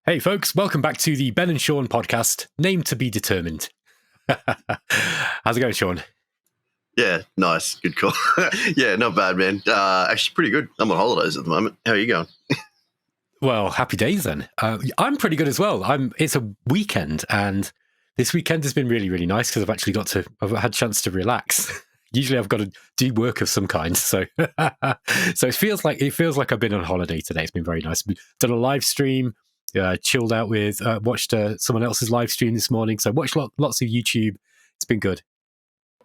Hey folks, welcome back to the Ben and Shaun Podcast, name to be determined. How's it going, Shaun? Yeah, nice. Good call. Yeah, not bad, man. Actually, pretty good. I'm on holidays at the moment. How are you going? Well, happy days then. I'm pretty good as well. It's a weekend, and this weekend has been really, really nice because I've had a chance to relax. Usually I've got to do work of some kind. So it feels like I've been on holiday today. It's been very nice. Done a live stream. Chilled out watched someone else's live stream this morning. So watched lots of YouTube. It's been good.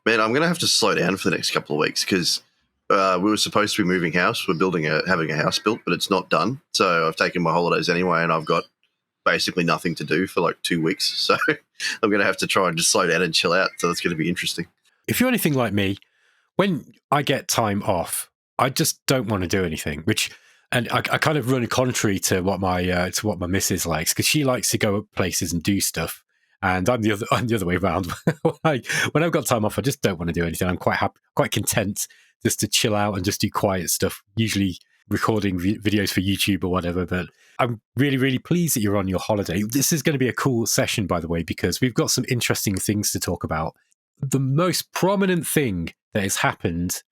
Man, I'm going to have to slow down for the next couple of weeks because we were supposed to be moving house. We're having a house built, but it's not done. So I've taken my holidays anyway, and I've got basically nothing to do for like 2 weeks. So I'm going to have to try and just slow down and chill out. So that's going to be interesting. If you're anything like me, when I get time off, I just don't want to do anything, and I kind of run contrary to what my missus likes, because she likes to go places and do stuff, and I'm the other way around. When I've got time off, I just don't want to do anything. I'm quite content just to chill out and just do quiet stuff. Usually recording videos for YouTube or whatever. But I'm really, really pleased that you're on your holiday. This is going to be a cool session, by the way, because we've got some interesting things to talk about. The most prominent thing that has happened,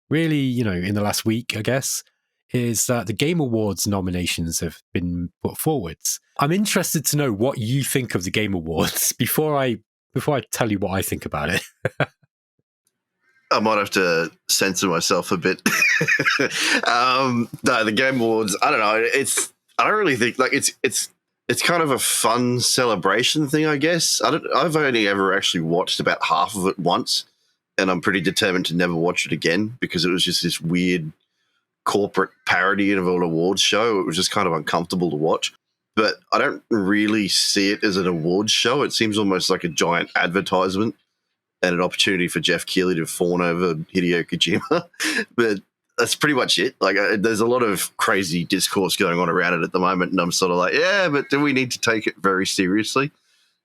really, in the last week, I guess, is that the Game Awards nominations have been put forwards. I'm interested to know what you think of the Game Awards before I tell you what I think about it. I might have to censor myself a bit. No, the Game Awards, I don't know. I don't really think it's kind of a fun celebration thing, I guess. I've only ever actually watched about half of it once, and I'm pretty determined to never watch it again because it was just this weird corporate parody of an awards show. It was just kind of uncomfortable to watch. But I don't really see it as an awards show. It seems almost like a giant advertisement and an opportunity for Jeff Keighley to fawn over Hideo Kojima. But that's pretty much it. There's a lot of crazy discourse going on around it at the moment, and I'm sort of like, yeah, but do we need to take it very seriously?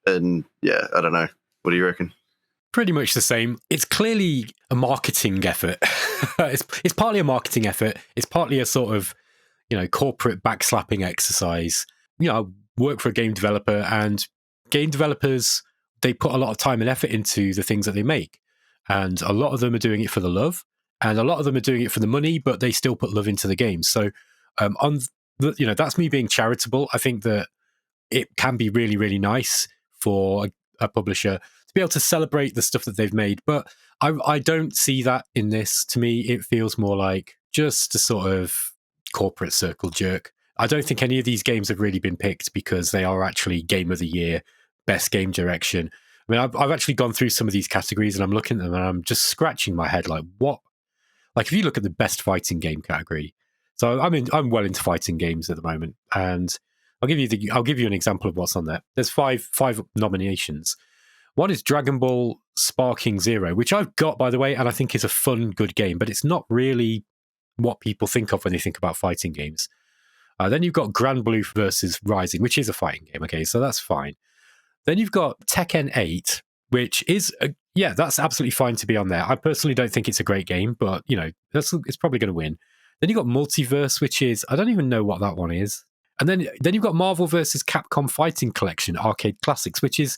And yeah, I don't know. What do you reckon? Pretty much the same. It's clearly a marketing effort. It's partly a marketing effort. It's partly a sort of, corporate backslapping exercise. I work for a game developer, and game developers, they put a lot of time and effort into the things that they make. And a lot of them are doing it for the love, and a lot of them are doing it for the money, but they still put love into the game. So that's me being charitable. I think that it can be really, really nice for a publisher to be able to celebrate the stuff that they've made. But I don't see that in this. To me, it feels more like just a sort of corporate circle jerk. I don't think any of these games have really been picked because they are actually Game of the Year, Best Game Direction. I mean, I've actually gone through some of these categories and I'm looking at them and I'm just scratching my head like, what? Like, if you look at the Best Fighting Game category, so I'm well into fighting games at the moment, and I'll give you an example of what's on there. There's five nominations. One is Dragon Ball Sparking Zero, which I've got, by the way, and I think is a fun, good game, but it's not really what people think of when they think about fighting games. Then you've got Grand Blue versus Rising, which is a fighting game. Okay, so that's fine. Then you've got Tekken 8, which is, that's absolutely fine to be on there. I personally don't think it's a great game, but, it's probably going to win. Then you've got Multiverse, which is, I don't even know what that one is. And then you've got Marvel versus Capcom Fighting Collection Arcade Classics, which is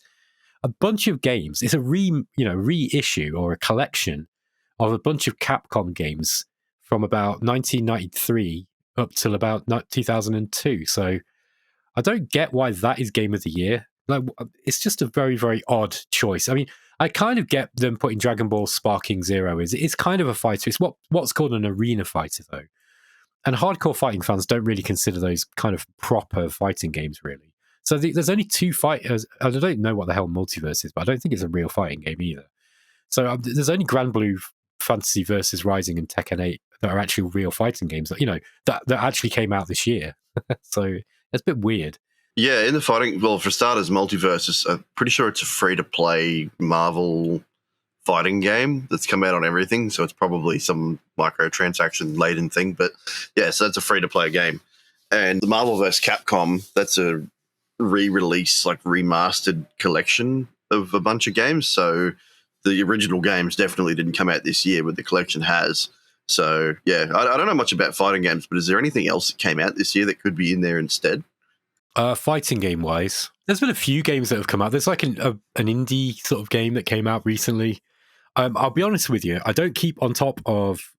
a bunch of games. It's a reissue or a collection of a bunch of Capcom games from about 1993 up till about 2002. So I don't get why that is Game of the Year. Like, it's just a very, very odd choice. I mean, I kind of get them putting Dragon Ball Sparking Zero. It's kind of a fighter. It's what's called an arena fighter, though. And hardcore fighting fans don't really consider those kind of proper fighting games, really. So there's only two fighters. I don't know what the hell Multiverse is, but I don't think it's a real fighting game either. So there's only Grand Blue Fantasy versus Rising and Tekken 8 that are actually real fighting games that actually came out this year. So it's a bit weird. Yeah, in the fighting, well, for starters, Multiverse, I'm pretty sure it's a free-to-play Marvel fighting game that's come out on everything, so it's probably some microtransaction-laden thing, but yeah, so it's a free-to-play game. And the Marvel vs. Capcom, that's a re-release, remastered collection of a bunch of games, so the original games definitely didn't come out this year, but the collection has. So, yeah, I don't know much about fighting games, but is there anything else that came out this year that could be in there instead? Fighting game wise, there's been a few games that have come out. There's like an indie sort of game that came out recently. I'll be honest with you, I don't keep on top of,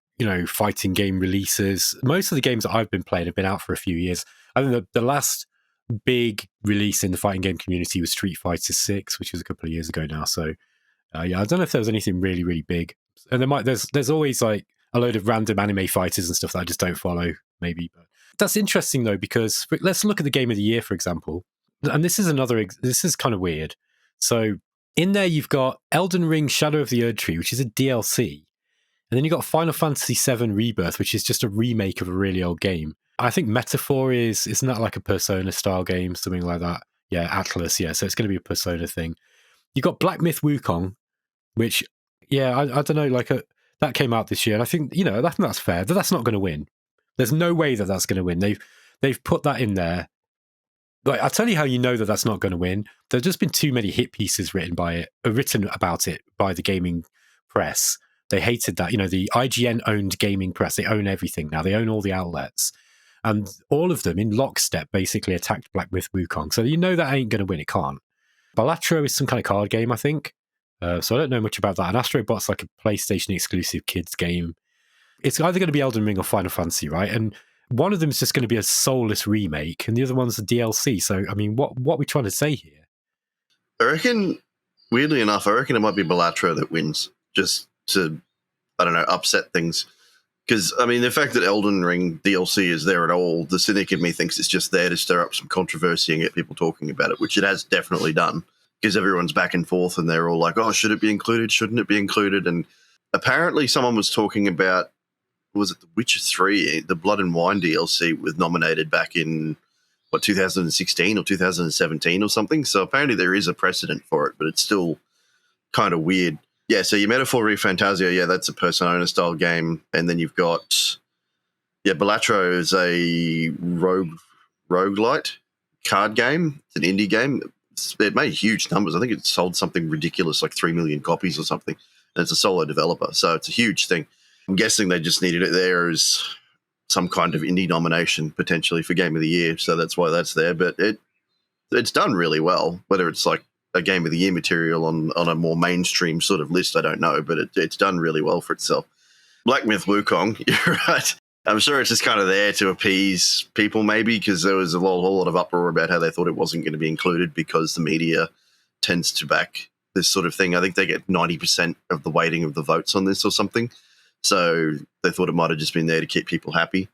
fighting game releases. Most of the games that I've been playing have been out for a few years. I think the last big release in the fighting game community was Street Fighter 6, which was a couple of years ago now. So yeah, I don't know if there was anything really, really big. And there's always like a load of random anime fighters and stuff that I just don't follow, maybe. But that's interesting though, because let's look at the game of the year, for example. And this is kind of weird. So in there, you've got Elden Ring Shadow of the Erdtree, which is a DLC. And then you've got Final Fantasy VII Rebirth, which is just a remake of a really old game. I think Metaphor isn't that like a Persona style game, something like that? Yeah, Atlas, yeah. So it's going to be a Persona thing. You've got Black Myth Wukong, which, yeah, I don't know, like that came out this year. And I think, I think that's fair, but that's not going to win. There's no way that that's going to win. They've put that in there. Like, I'll tell you how you know that that's not going to win. There's just been too many hit pieces written about it by the gaming press. They hated that. The IGN-owned gaming press. They own everything now. They own all the outlets. And all of them, in lockstep, basically attacked Black Myth Wukong. So you know that ain't going to win. It can't. Balatro is some kind of card game, I think. So I don't know much about that. And Astrobot's like a PlayStation-exclusive kids game. It's either going to be Elden Ring or Final Fantasy, right? And one of them is just going to be a soulless remake, and the other one's a DLC. So, I mean, what are we trying to say here? I reckon, weirdly enough, it might be Balatro that wins, just to, I don't know, upset things. Because, I mean, the fact that Elden Ring DLC is there at all, the cynic in me thinks it's just there to stir up some controversy and get people talking about it, which it has definitely done, because everyone's back and forth and they're all like, oh, should it be included? Shouldn't it be included? And apparently someone was talking about, was it The Witcher 3? The Blood and Wine DLC was nominated back in, 2016 or 2017 or something. So apparently there is a precedent for it, but it's still kind of weird. Yeah, so your Metaphor ReFantasia, yeah, that's a Persona-style game. And then you've got, Balatro is a roguelite card game. It's an indie game. It made huge numbers. I think it sold something ridiculous, like 3 million copies or something. And it's a solo developer, so it's a huge thing. I'm guessing they just needed it there as some kind of indie nomination, potentially, for Game of the Year. So that's why that's there. But it's done really well. Whether it's like a Game of the Year material on a more mainstream sort of list, I don't know. But it's done really well for itself. Black Myth Wukong, you're right. I'm sure it's just kind of there to appease people, maybe, because there was a whole lot of uproar about how they thought it wasn't going to be included because the media tends to back this sort of thing. I think they get 90% of the weighting of the votes on this or something. So they thought it might have just been there to keep people happy.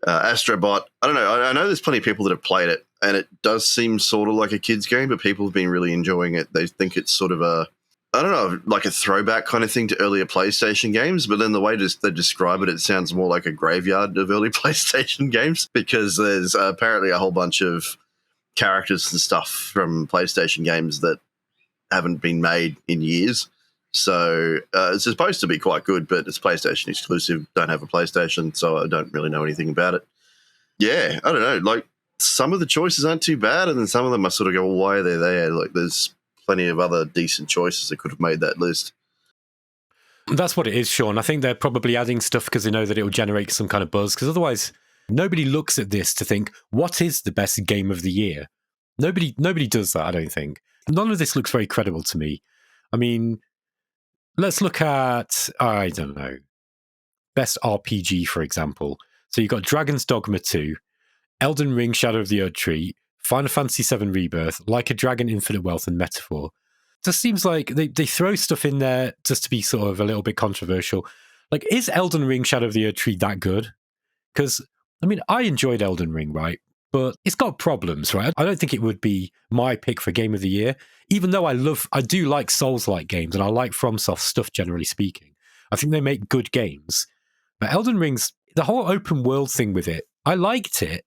Astrobot, I don't know. I know there's plenty of people that have played it, and it does seem sort of like a kid's game, but people have been really enjoying it. They think it's sort of like a throwback kind of thing to earlier PlayStation games, but then the way they describe it, it sounds more like a graveyard of early PlayStation games, because there's apparently a whole bunch of characters and stuff from PlayStation games that haven't been made in years. So it's supposed to be quite good, but it's PlayStation exclusive. Don't have a PlayStation, so I don't really know anything about it. Yeah, I don't know. Like, some of the choices aren't too bad, and then some of them I sort of go, well, why are they there? Like, there's plenty of other decent choices that could have made that list. That's what it is, Sean. I think they're probably adding stuff because they know that it will generate some kind of buzz, because otherwise nobody looks at this to think, what is the best game of the year? Nobody does that, I don't think. None of this looks very credible to me. I mean, let's look at, I don't know, best RPG, for example. So you've got Dragon's Dogma 2, Elden Ring Shadow of the Erdtree, Final Fantasy VII Rebirth, Like a Dragon Infinite Wealth, and Metaphor. It just seems like they throw stuff in there just to be sort of a little bit controversial. Like, is Elden Ring Shadow of the Erdtree that good? Because, I mean, I enjoyed Elden Ring, right? But it's got problems, right? I don't think it would be my pick for Game of the Year, even though I do like Souls-like games, and I like FromSoft stuff, generally speaking. I think they make good games. But Elden Ring's, the whole open world thing with it, I liked it,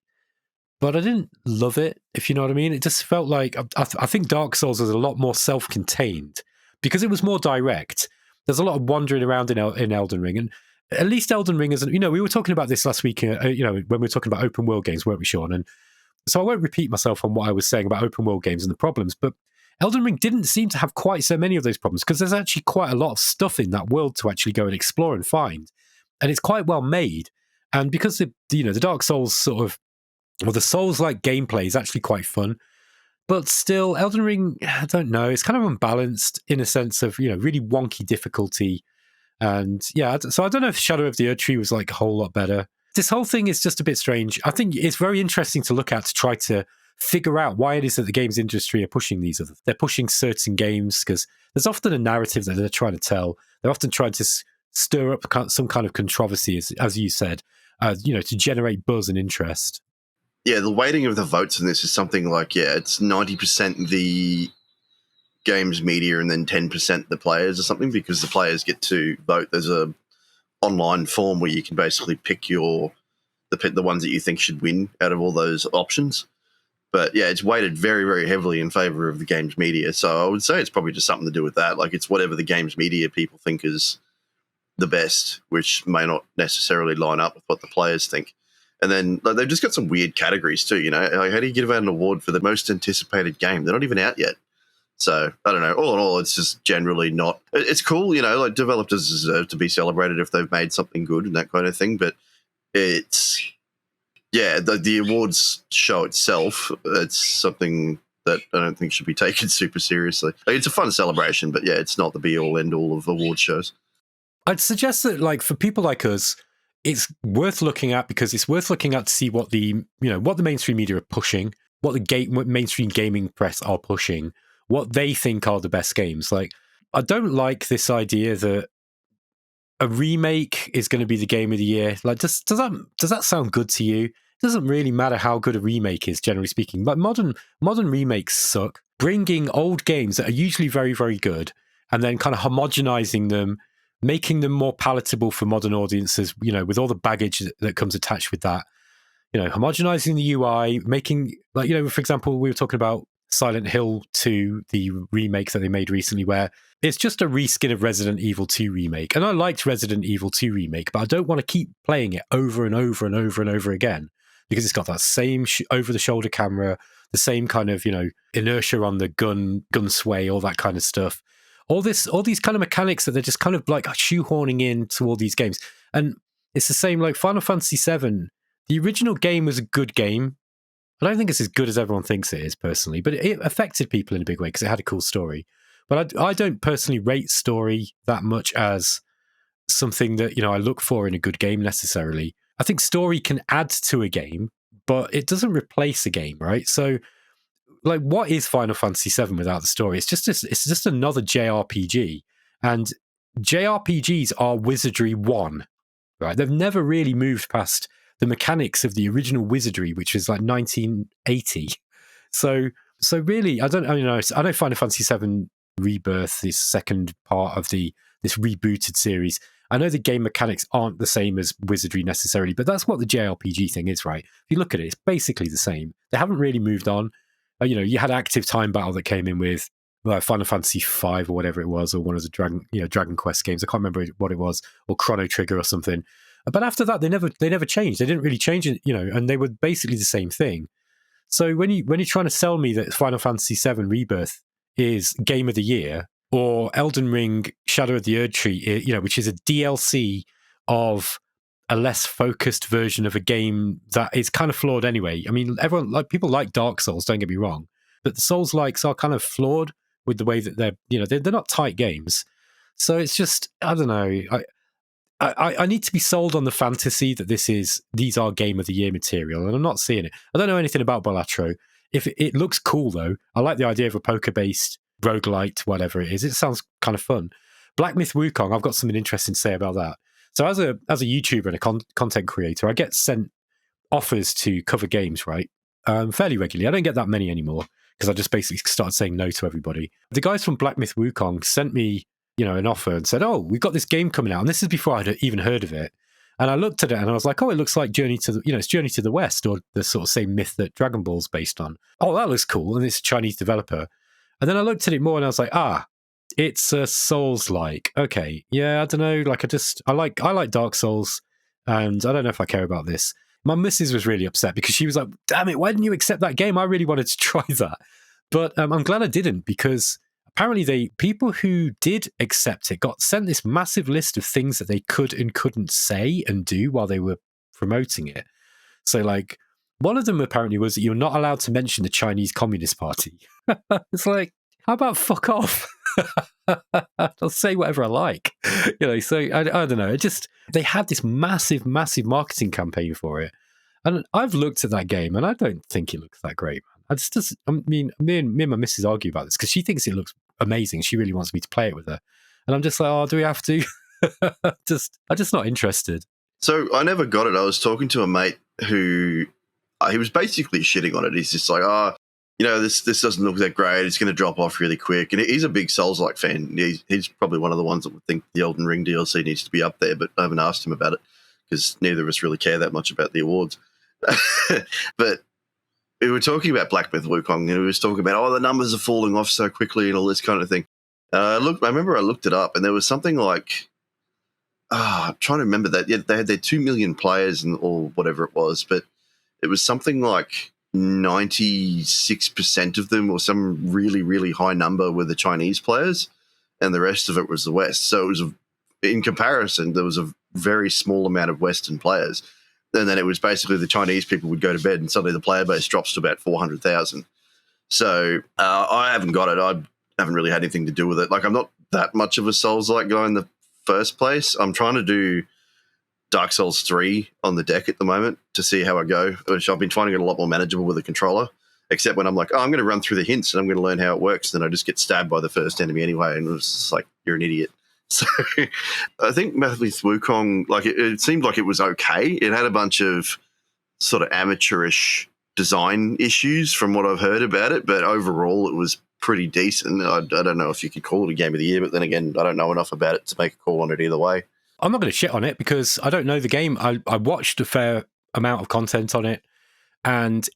but I didn't love it, if you know what I mean. It just felt like, I think Dark Souls is a lot more self-contained, because it was more direct. There's a lot of wandering around in Elden Ring, and at least Elden Ring isn't, we were talking about this last week, when we were talking about open world games, weren't we, Sean? And so I won't repeat myself on what I was saying about open world games and the problems, but Elden Ring didn't seem to have quite so many of those problems, because there's actually quite a lot of stuff in that world to actually go and explore and find. And it's quite well made. And because the Dark Souls sort of Well, the Souls-like gameplay is actually quite fun. But still, Elden Ring, I don't know, it's kind of unbalanced in a sense of, really wonky difficulty. And yeah, so I don't know if Shadow of the Erdtree was like a whole lot better. This whole thing is just a bit strange. I think it's very interesting to look at to try to figure out why it is that the games industry are pushing these. They're pushing certain games because there's often a narrative that they're trying to tell. They're often trying to stir up some kind of controversy, as you said, to generate buzz and interest. Yeah, the weighting of the votes in this is something like, it's 90% the games media and then 10% the players or something, because the players get to vote. There's a online form where you can basically pick the ones that you think should win out of all those options. But yeah, it's weighted very, very heavily in favor of the games media. So I would say it's probably just something to do with that. Like, it's whatever the games media people think is the best, which may not necessarily line up with what the players think. And then they've just got some weird categories too, Like, how do you give out an award for the most anticipated game? They're not even out yet. So, I don't know. All in all, it's just generally not... It's cool, like, developers deserve to be celebrated if they've made something good and that kind of thing, but it's... Yeah, the awards show itself, it's something that I don't think should be taken super seriously. Like, it's a fun celebration, but yeah, it's not the be-all, end-all of award shows. I'd suggest that, like, for people like us, it's worth looking at because it's worth looking at to see what the mainstream media are pushing, what mainstream gaming press are pushing, what they think are the best games. Like, I don't like this idea that a remake is going to be the game of the year. Like, does that sound good to you? It doesn't really matter how good a remake is, generally speaking. But modern remakes suck. Bringing old games that are usually very, very good and then kind of homogenizing them, making them more palatable for modern audiences, with all the baggage that comes attached with that. Homogenizing the UI, making, like, for example, we were talking about Silent Hill 2, the remake that they made recently, where it's just a reskin of Resident Evil 2 remake. And I liked Resident Evil 2 remake, but I don't want to keep playing it over and over and over and over again because it's got that same over-the-shoulder camera, the same kind of, inertia on the gun sway, all that kind of stuff. All these kind of mechanics that they're just kind of like shoehorning into all these games. And it's the same, like Final Fantasy VII. The original game was a good game. I don't think it's as good as everyone thinks it is, personally, but it affected people in a big way because it had a cool story. But I don't personally rate story that much as something that, I look for in a good game necessarily. I think story can add to a game, but it doesn't replace a game, right? So, like, what is Final Fantasy VII without the story? It's just another JRPG. And JRPGs are Wizardry 1, right? They've never really moved past the mechanics of the original Wizardry, which was like 1980. So really, I know Final Fantasy VII Rebirth, this second part of this rebooted series. I know the game mechanics aren't the same as Wizardry necessarily, but that's what the JRPG thing is, right? If you look at it, it's basically the same. They haven't really moved on. You had Active Time Battle that came in with Final Fantasy V or whatever it was, or one of the Dragon Quest games. I can't remember what it was, or Chrono Trigger or something. But after that, they never changed. They didn't really change it, and they were basically the same thing. So when you're trying to sell me that Final Fantasy VII Rebirth is Game of the Year, or Elden Ring Shadow of the Erdtree, which is a DLC of a less focused version of a game that is kind of flawed anyway. I mean, people like Dark Souls, don't get me wrong, but the Souls-likes are kind of flawed with the way that they're not tight games. So it's just, I don't know. I need to be sold on the fantasy that these are Game of the Year material, and I'm not seeing it. I don't know anything about Balatro. If it looks cool though, I like the idea of a poker-based roguelite, whatever it is. It sounds kind of fun. Black Myth Wukong, I've got something interesting to say about that. So as a YouTuber and a content creator, I get sent offers to cover games, right? Fairly regularly. I don't get that many anymore because I just basically started saying no to everybody. The guys from Black Myth Wukong sent me, an offer and said, "Oh, we've got this game coming out," and this is before I'd even heard of it. And I looked at it and I was like, "Oh, it looks like it's Journey to the West, or the sort of same myth that Dragon Ball's based on. Oh, that looks cool, and it's a Chinese developer." And then I looked at it more and I was like, it's a Souls-like. Okay, yeah, I don't know. Like, I like Dark Souls, and I don't know if I care about this. My missus was really upset because she was like, "Damn it, why didn't you accept that game? I really wanted to try that." But I'm glad I didn't, because apparently people who did accept it got sent this massive list of things that they could and couldn't say and do while they were promoting it. So, like, One of them apparently was that you're not allowed to mention the Chinese Communist Party. It's like, how about fuck off? I'll say whatever I like. So I don't know. They had this massive, massive marketing campaign for it. And I've looked at that game and I don't think it looks that great, man. Me and my missus argue about this because she thinks it looks amazing. She really wants me to play it with her. And I'm just like, oh, do we have to? I'm just not interested. So I never got it. I was talking to a mate who he was basically shitting on it. He's just like, this doesn't look that great. It's going to drop off really quick. And he's a big Souls-like fan. He's probably one of the ones that would think the Elden Ring DLC needs to be up there, but I haven't asked him about it because neither of us really care that much about the awards. But we were talking about Black Myth Wukong, and we was talking about, the numbers are falling off so quickly and all this kind of thing. I remember I looked it up, and there was something like, I'm trying to remember that. Yeah, they had their 2 million players or whatever it was, but it was something like 96% of them, or some really, really high number, were the Chinese players, and the rest of it was the West. So it was, in comparison, there was a very small amount of Western players. And then it was basically the Chinese people would go to bed and suddenly the player base drops to about 400,000. So I haven't got it. I haven't really had anything to do with it. Like, I'm not that much of a Souls-like guy in the first place. I'm trying to do Dark Souls 3 on the deck at the moment to see how I go, which I've been finding it a lot more manageable with a controller, except when I'm like, I'm going to run through the hints and I'm going to learn how it works. Then I just get stabbed by the first enemy anyway. And it was just like, you're an idiot. So I think Black Myth Wukong, like, it seemed like it was okay. It had a bunch of sort of amateurish design issues from what I've heard about it, but overall it was pretty decent. I don't know if you could call it a game of the year, but then again, I don't know enough about it to make a call on it either way. I'm not going to shit on it because I don't know the game. I watched a fair amount of content on it, and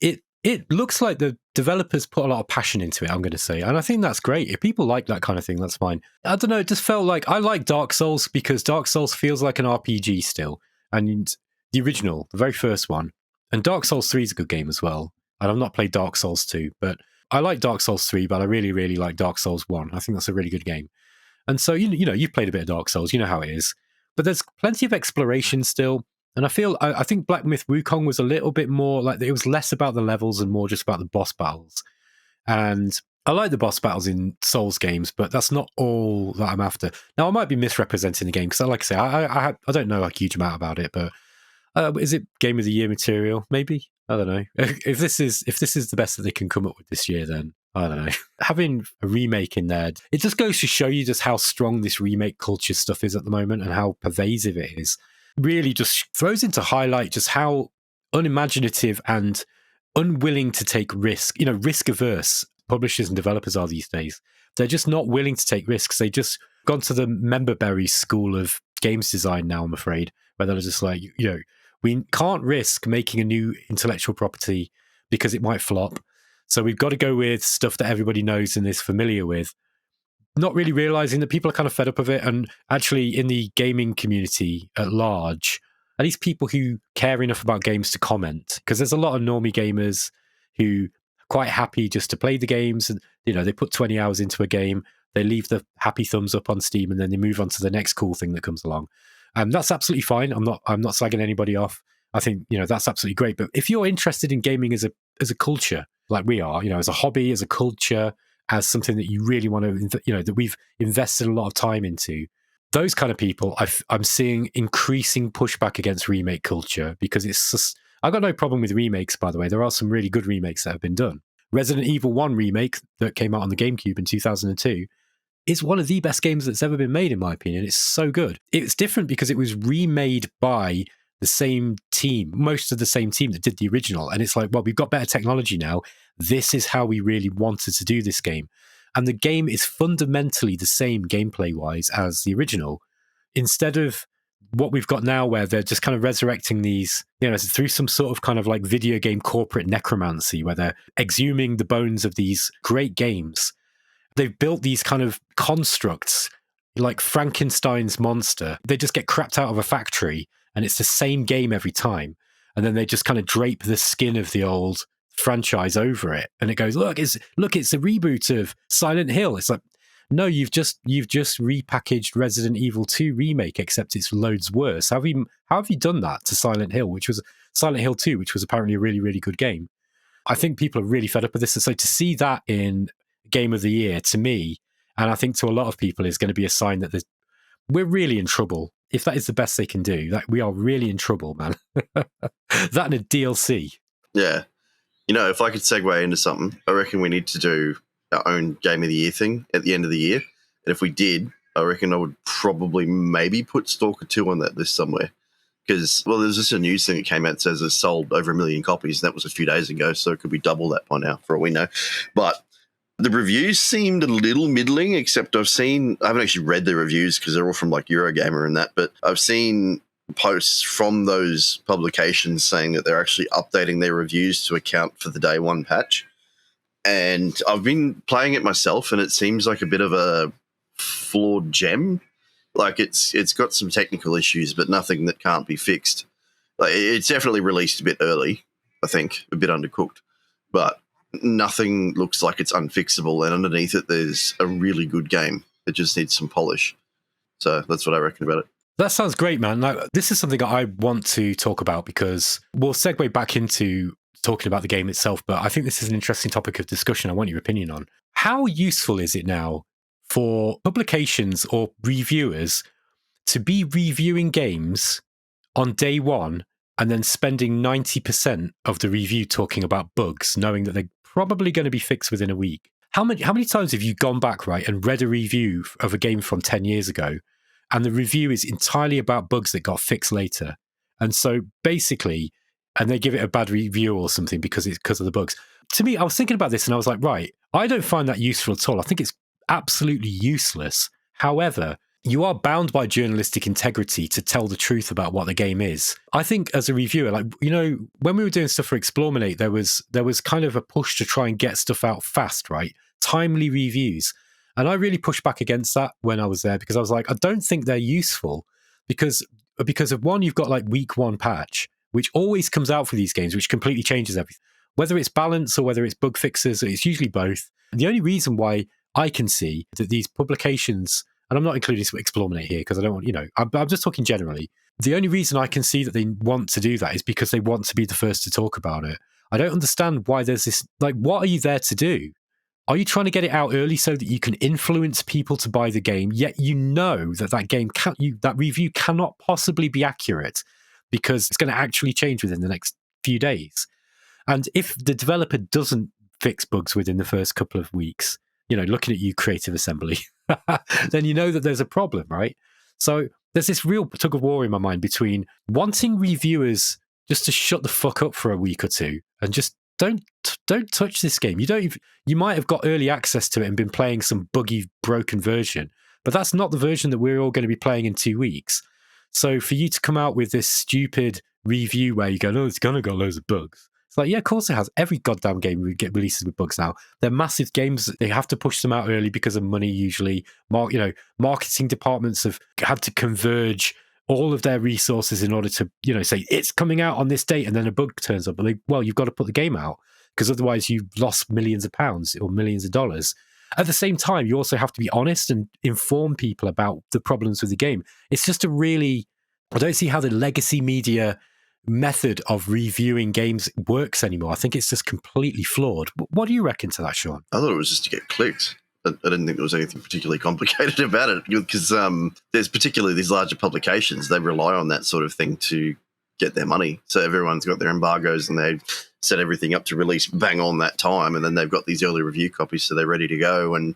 it looks like the developers put a lot of passion into it, I'm going to say. And I think that's great. If people like that kind of thing, that's fine. I don't know, it just felt like, I like Dark Souls because Dark Souls feels like an RPG still. And the original, the very first one. And Dark Souls 3 is a good game as well. And I've not played Dark Souls 2, but I like Dark Souls 3, but I really, really like Dark Souls 1. I think that's a really good game. And so, you've played a bit of Dark Souls, you know how it is. But there's plenty of exploration still. And I think Black Myth Wukong was a little bit more like, it was less about the levels and more just about the boss battles. And I like the boss battles in Souls games, but that's not all that I'm after. Now, I might be misrepresenting the game because, like I say, I don't know a huge amount about it, but is it Game of the Year material? Maybe. I don't know. If this is the best that they can come up with this year, then I don't know. Having a remake in there, it just goes to show you just how strong this remake culture stuff is at the moment and how pervasive it is. Really just throws into highlight just how unimaginative and unwilling to take risk, risk averse publishers and developers are these days. They're just not willing to take risks. They just gone to the Memberberry school of games design now, I'm afraid, where they're just like, we can't risk making a new intellectual property because it might flop. So we've got to go with stuff that everybody knows and is familiar with. Not really realizing that people are kind of fed up of it. And actually in the gaming community at large, at least people who care enough about games to comment, because there's a lot of normie gamers who are quite happy just to play the games. And, they put 20 hours into a game, they leave the happy thumbs up on Steam, and then they move on to the next cool thing that comes along. That's absolutely fine. I'm not slagging anybody off. I think, that's absolutely great. But if you're interested in gaming as a culture, like we are, as a hobby, as a culture, as something that you really want to, that we've invested a lot of time into, those kind of people, I'm seeing increasing pushback against remake culture because it's just, I've got no problem with remakes, by the way. There are some really good remakes that have been done. Resident Evil 1 remake that came out on the GameCube in 2002 is one of the best games that's ever been made, in my opinion. It's so good. It's different because it was remade by the same team, most of the same team that did the original. And it's like, well, we've got better technology now. This is how we really wanted to do this game. And the game is fundamentally the same gameplay-wise as the original. Instead of what we've got now where they're just kind of resurrecting these, through some sort of kind of like video game corporate necromancy where they're exhuming the bones of these great games. They've built these kind of constructs like Frankenstein's monster. They just get crapped out of a factory and it's the same game every time. And then they just kind of drape the skin of the old franchise over it. And it goes, look, it's a reboot of Silent Hill. It's like, no, you've just repackaged Resident Evil 2 remake, except it's loads worse. How have you done that to Silent Hill, which was Silent Hill 2, which was apparently a really, really good game. I think people are really fed up with this. And so to see that in Game of the Year, to me, and I think to a lot of people, is going to be a sign that we're really in trouble. If that is the best they can do, that we are really in trouble, man. That and a DLC. Yeah. You know, if I could segue into something, I reckon we need to do our own Game of the Year thing at the end of the year. And if we did, I reckon I would probably maybe put Stalker 2 on that list somewhere. Because, well, there's just a news thing that came out that says it's sold over 1 million copies. And that was a few days ago, so it could be double that by now, for all we know. But the reviews seemed a little middling, except I haven't actually read the reviews because they're all from like Eurogamer and that, but I've seen posts from those publications saying that they're actually updating their reviews to account for the day one patch. And I've been playing it myself, and it seems like a bit of a flawed gem. Like it's got some technical issues, but nothing that can't be fixed. Like it's definitely released a bit early, I think, a bit undercooked, but nothing looks like it's unfixable. And underneath it, there's a really good game that just needs some polish. So that's what I reckon about it. That sounds great, man. Now, this is something I want to talk about because we'll segue back into talking about the game itself, but I think this is an interesting topic of discussion I want your opinion on. How useful is it now for publications or reviewers to be reviewing games on day one and then spending 90% of the review talking about bugs, knowing that they're probably going to be fixed within a week? How many times have you gone back, right, and read a review of a game from 10 years ago, and the review is entirely about bugs that got fixed later? And so basically, and they give it a bad review or something because of the bugs. To me, I was thinking about this and I was like, right, I don't find that useful at all. I think it's absolutely useless. However, you are bound by journalistic integrity to tell the truth about what the game is. I think as a reviewer, like, you know, when we were doing stuff for Explorminate, there was kind of a push to try and get stuff out fast, right? Timely reviews. And I really pushed back against that when I was there because I was like, I don't think they're useful because of one, you've got like week one patch, which always comes out for these games, which completely changes everything. Whether it's balance or whether it's bug fixes, it's usually both. And the only reason why I can see that these publications, and I'm not including Explorminate here because I don't want, you know, I'm just talking generally. The only reason I can see that they want to do that is because they want to be the first to talk about it. I don't understand why there's this, like, what are you there to do? Are you trying to get it out early so that you can influence people to buy the game, yet you know that that review cannot possibly be accurate because it's going to actually change within the next few days? And if the developer doesn't fix bugs within the first couple of weeks, you know, looking at you, Creative Assembly, then you know that there's a problem, right? So there's this real tug of war in my mind between wanting reviewers just to shut the fuck up for a week or two and just don't touch this game. You might have got early access to it and been playing some buggy, broken version, but that's not the version that we're all going to be playing in 2 weeks. So for you to come out with this stupid review where you go, no, it's going to got loads of bugs. It's like, yeah, of course it has. Every goddamn game get releases with bugs now. They're massive games. They have to push them out early because of money usually. Marketing departments have had to converge all of their resources in order to, you know, say it's coming out on this date and then a bug turns up. Well, you've got to put the game out because otherwise you've lost millions of pounds or millions of dollars. At the same time, you also have to be honest and inform people about the problems with the game. It's just I don't see how the legacy media method of reviewing games works anymore. I think it's just completely flawed. What do you reckon to that, Sean? I thought it was just to get clicked. I didn't think there was anything particularly complicated about it because there's particularly these larger publications, they rely on that sort of thing to get their money. So everyone's got their embargoes and they set everything up to release bang on that time, and then they've got these early review copies so they're ready to go. And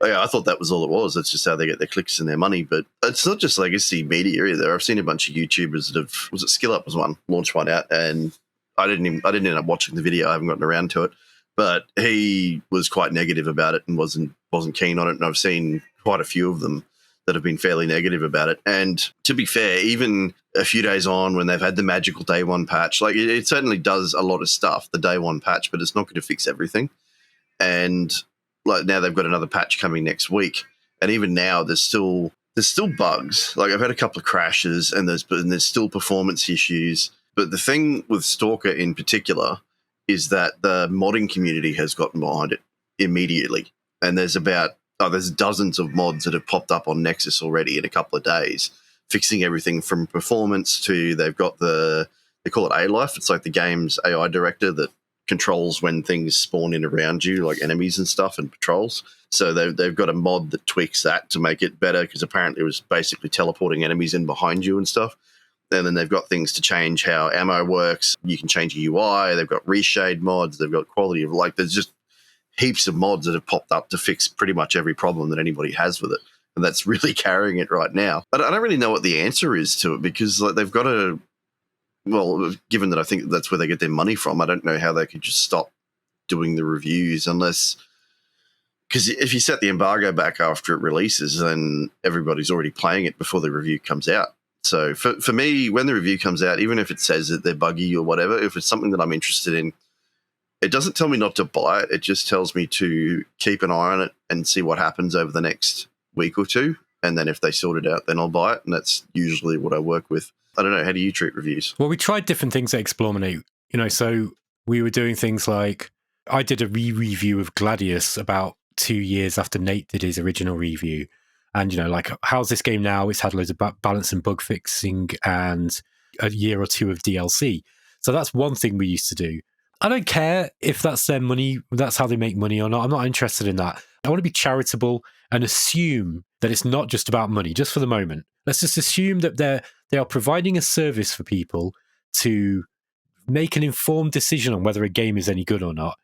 yeah, I thought that was all it was. That's just how they get their clicks and their money. But it's not just legacy media either. I've seen a bunch of YouTubers that was it Skill Up was one, launched one out, and I didn't end up watching the video. I haven't gotten around to it. But he was quite negative about it and wasn't keen on it. And I've seen quite a few of them that have been fairly negative about it. And to be fair, even a few days on when they've had the magical day one patch, like it certainly does a lot of stuff, the day one patch, but it's not going to fix everything. And like now they've got another patch coming next week. And even now there's still bugs. Like I've had a couple of crashes and there's still performance issues. But the thing with Stalker in particular is that the modding community has gotten behind it immediately. And there's dozens of mods that have popped up on Nexus already in a couple of days, fixing everything from performance to they've got the they call it A-Life. It's like the game's AI director that controls when things spawn in around you, like enemies and stuff and patrols. So they've got a mod that tweaks that to make it better, because apparently it was basically teleporting enemies in behind you and stuff. And then they've got things to change how ammo works. You can change your UI. They've got reshade mods. They've got quality of life. There's just heaps of mods that have popped up to fix pretty much every problem that anybody has with it. And that's really carrying it right now. But I don't really know what the answer is to it, because like they've got to, well, given that I think that's where they get their money from, I don't know how they could just stop doing the reviews unless, because if you set the embargo back after it releases, then everybody's already playing it before the review comes out. So for me, when the review comes out, even if it says that they're buggy or whatever, if it's something that I'm interested in, it doesn't tell me not to buy it. It just tells me to keep an eye on it and see what happens over the next week or two. And then if they sort it out, then I'll buy it. And that's usually what I work with. I don't know. How do you treat reviews? Well, we tried different things at Explorminate. So we were doing things like, I did a re-review of Gladius about 2 years after Nate did his original review. And, like, how's this game now? It's had loads of balance and bug fixing and a year or two of DLC. So that's one thing we used to do. I don't care if that's their money, that's how they make money or not. I'm not interested in that. I want to be charitable and assume that it's not just about money, just for the moment. Let's just assume that they are providing a service for people to make an informed decision on whether a game is any good or not.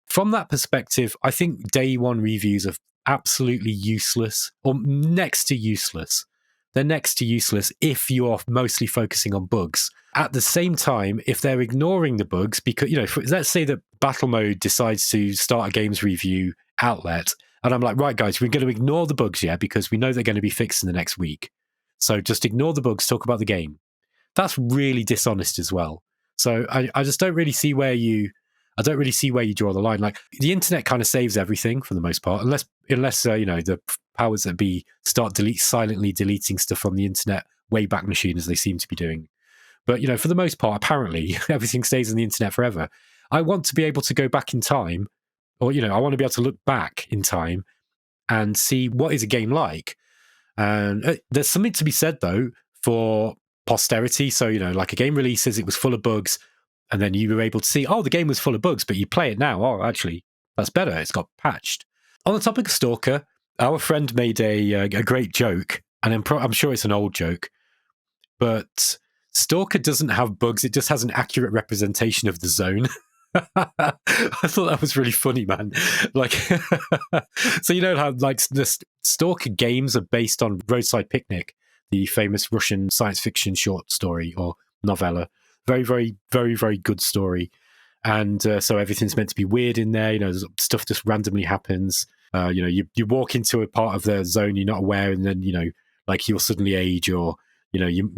From that perspective, I think day one reviews are absolutely useless, or next to useless. They're next to useless if you are mostly focusing on bugs. At the same time, if they're ignoring the bugs, because, let's say that BattleMode decides to start a games review outlet, and I'm like, right, guys, we're going to ignore the bugs, because we know they're going to be fixed in the next week. So just ignore the bugs, talk about the game. That's really dishonest as well. So I just don't really see where you draw the line. Like, the internet kind of saves everything for the most part, unless the powers that be start silently deleting stuff from the internet Wayback Machine, as they seem to be doing. But for the most part, apparently everything stays on the internet forever. I want to be able to go back in time, or I want to be able to look back in time and see what is a game like. And there's something to be said though for posterity. So like a game releases, it was full of bugs. And then you were able to see, the game was full of bugs, but you play it now. Oh, actually, that's better. It's got patched. On the topic of Stalker, our friend made a great joke, and I'm sure it's an old joke, but Stalker doesn't have bugs. It just has an accurate representation of the zone. I thought that was really funny, man. Like, so how like the Stalker games are based on Roadside Picnic, the famous Russian science fiction short story or novella. Very, very, very, very good story. And so everything's meant to be weird in there. Stuff just randomly happens. You walk into a part of the zone you're not aware, and then, like you'll suddenly age, or, your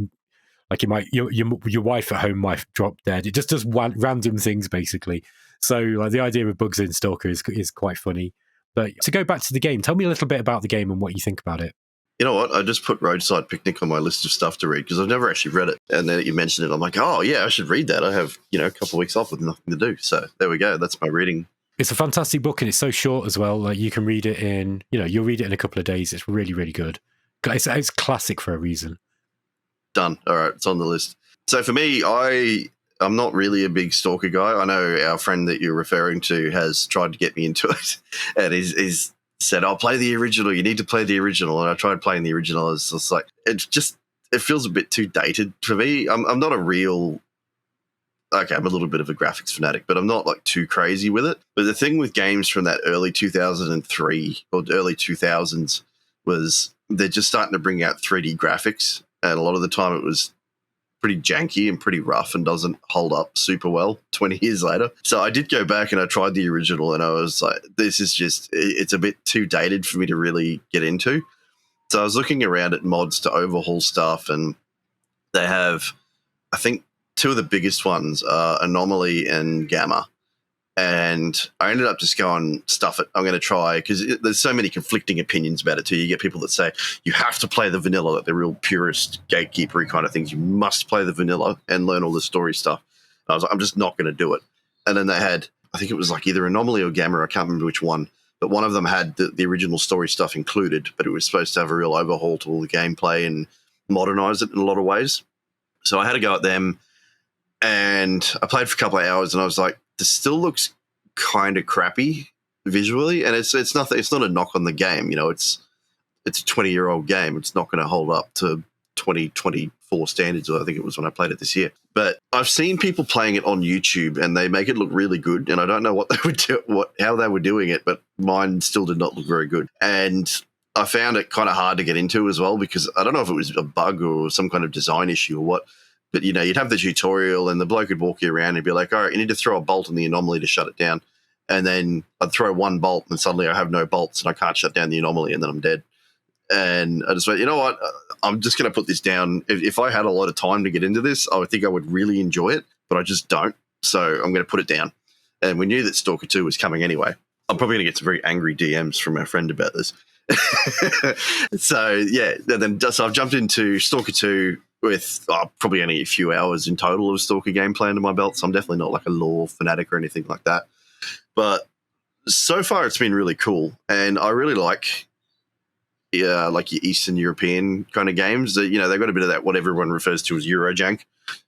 wife at home might drop dead. It just does random things, basically. So like the idea of bugs in Stalker is quite funny. But to go back to the game, tell me a little bit about the game and what you think about it. You know what? I just put Roadside Picnic on my list of stuff to read because I've never actually read it. And then you mentioned it. I'm like, oh, yeah, I should read that. I have, a couple of weeks off with nothing to do. So there we go. That's my reading. It's a fantastic book, and it's so short as well. Like, you can read it in, you'll read it in a couple of days. It's really, really good. It's classic for a reason. Done. All right. It's on the list. So for me, I'm not really a big Stalker guy. I know our friend that you're referring to has tried to get me into it, and he's said, I'll play the original. You need to play the original. And I tried playing the original. It's just like, it feels a bit too dated for me. I'm not a real, okay, I'm a little bit of a graphics fanatic, but I'm not like too crazy with it. But the thing with games from that early 2003 or early 2000s was they're just starting to bring out 3D graphics. And a lot of the time it was pretty janky and pretty rough and doesn't hold up super well 20 years later. So I did go back and I tried the original, and I was like, this is just, it's a bit too dated for me to really get into. So I was looking around at mods to overhaul stuff, and they have, I think, two of the biggest ones are Anomaly and Gamma. And I ended up just going, stuff it, I'm going to try, because there's so many conflicting opinions about it too. You get people that say, you have to play the vanilla, like the real purist, gatekeepery kind of things. You must play the vanilla and learn all the story stuff. And I was like, I'm just not going to do it. And then they had, I think it was like either Anomaly or Gamma, I can't remember which one, but one of them had the original story stuff included, but it was supposed to have a real overhaul to all the gameplay and modernize it in a lot of ways. So I had to go at them. and I played for a couple of hours, and I was like, this still looks kind of crappy visually, and it's nothing. It's not a knock on the game, it's a 20-year-old game. It's not going to hold up to 2024 standards, I think it was when I played it this year. But I've seen people playing it on YouTube, and they make it look really good. And I don't know what they would do, how they were doing it, but mine still did not look very good. And I found it kind of hard to get into as well, because I don't know if it was a bug or some kind of design issue or what. But you'd have the tutorial, and the bloke would walk you around and be like, "All right, you need to throw a bolt in the anomaly to shut it down." And then I'd throw one bolt, and suddenly I have no bolts, and I can't shut down the anomaly, and then I'm dead. And I just went, you know what? I'm just going to put this down. If I had a lot of time to get into this, I would think I would really enjoy it, but I just don't. So I'm going to put it down. And we knew that Stalker 2 was coming anyway. I'm probably going to get some very angry DMs from our friend about this. So I've jumped into Stalker 2 with probably only a few hours in total of Stalker gameplay under my belt. So I'm definitely not like a lore fanatic or anything like that. But so far it's been really cool. And I really like like your Eastern European kind of games. They've got a bit of that, what everyone refers to as Eurojank,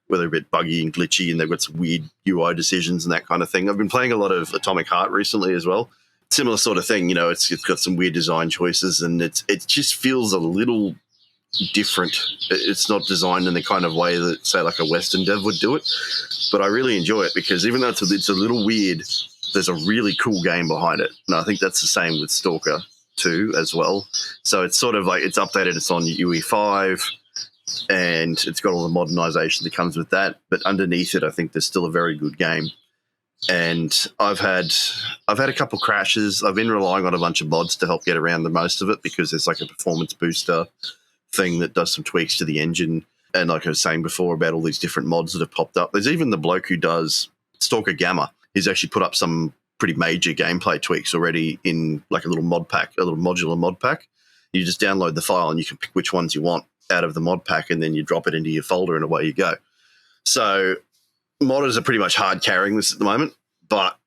where they're a bit buggy and glitchy, and they've got some weird UI decisions and that kind of thing. I've been playing a lot of Atomic Heart recently as well. Similar sort of thing, it's got some weird design choices, and it just feels a little different. It's not designed in the kind of way that, say, like a Western dev would do it. But I really enjoy it, because even though it's a little weird, there's a really cool game behind it. And I think that's the same with Stalker 2 as well. So it's sort of like, it's updated, it's on UE5, and it's got all the modernization that comes with that. But underneath it, I think there's still a very good game. And I've had a couple crashes. I've been relying on a bunch of mods to help get around the most of it, because there's like a performance booster thing that does some tweaks to the engine. And like I was saying before about all these different mods that have popped up, there's even the bloke who does Stalker Gamma. He's actually put up some pretty major gameplay tweaks already in like a little mod pack, a little modular mod pack. You just download the file and you can pick which ones you want out of the mod pack, and then you drop it into your folder and away you go. So modders are pretty much hard carrying this at the moment, but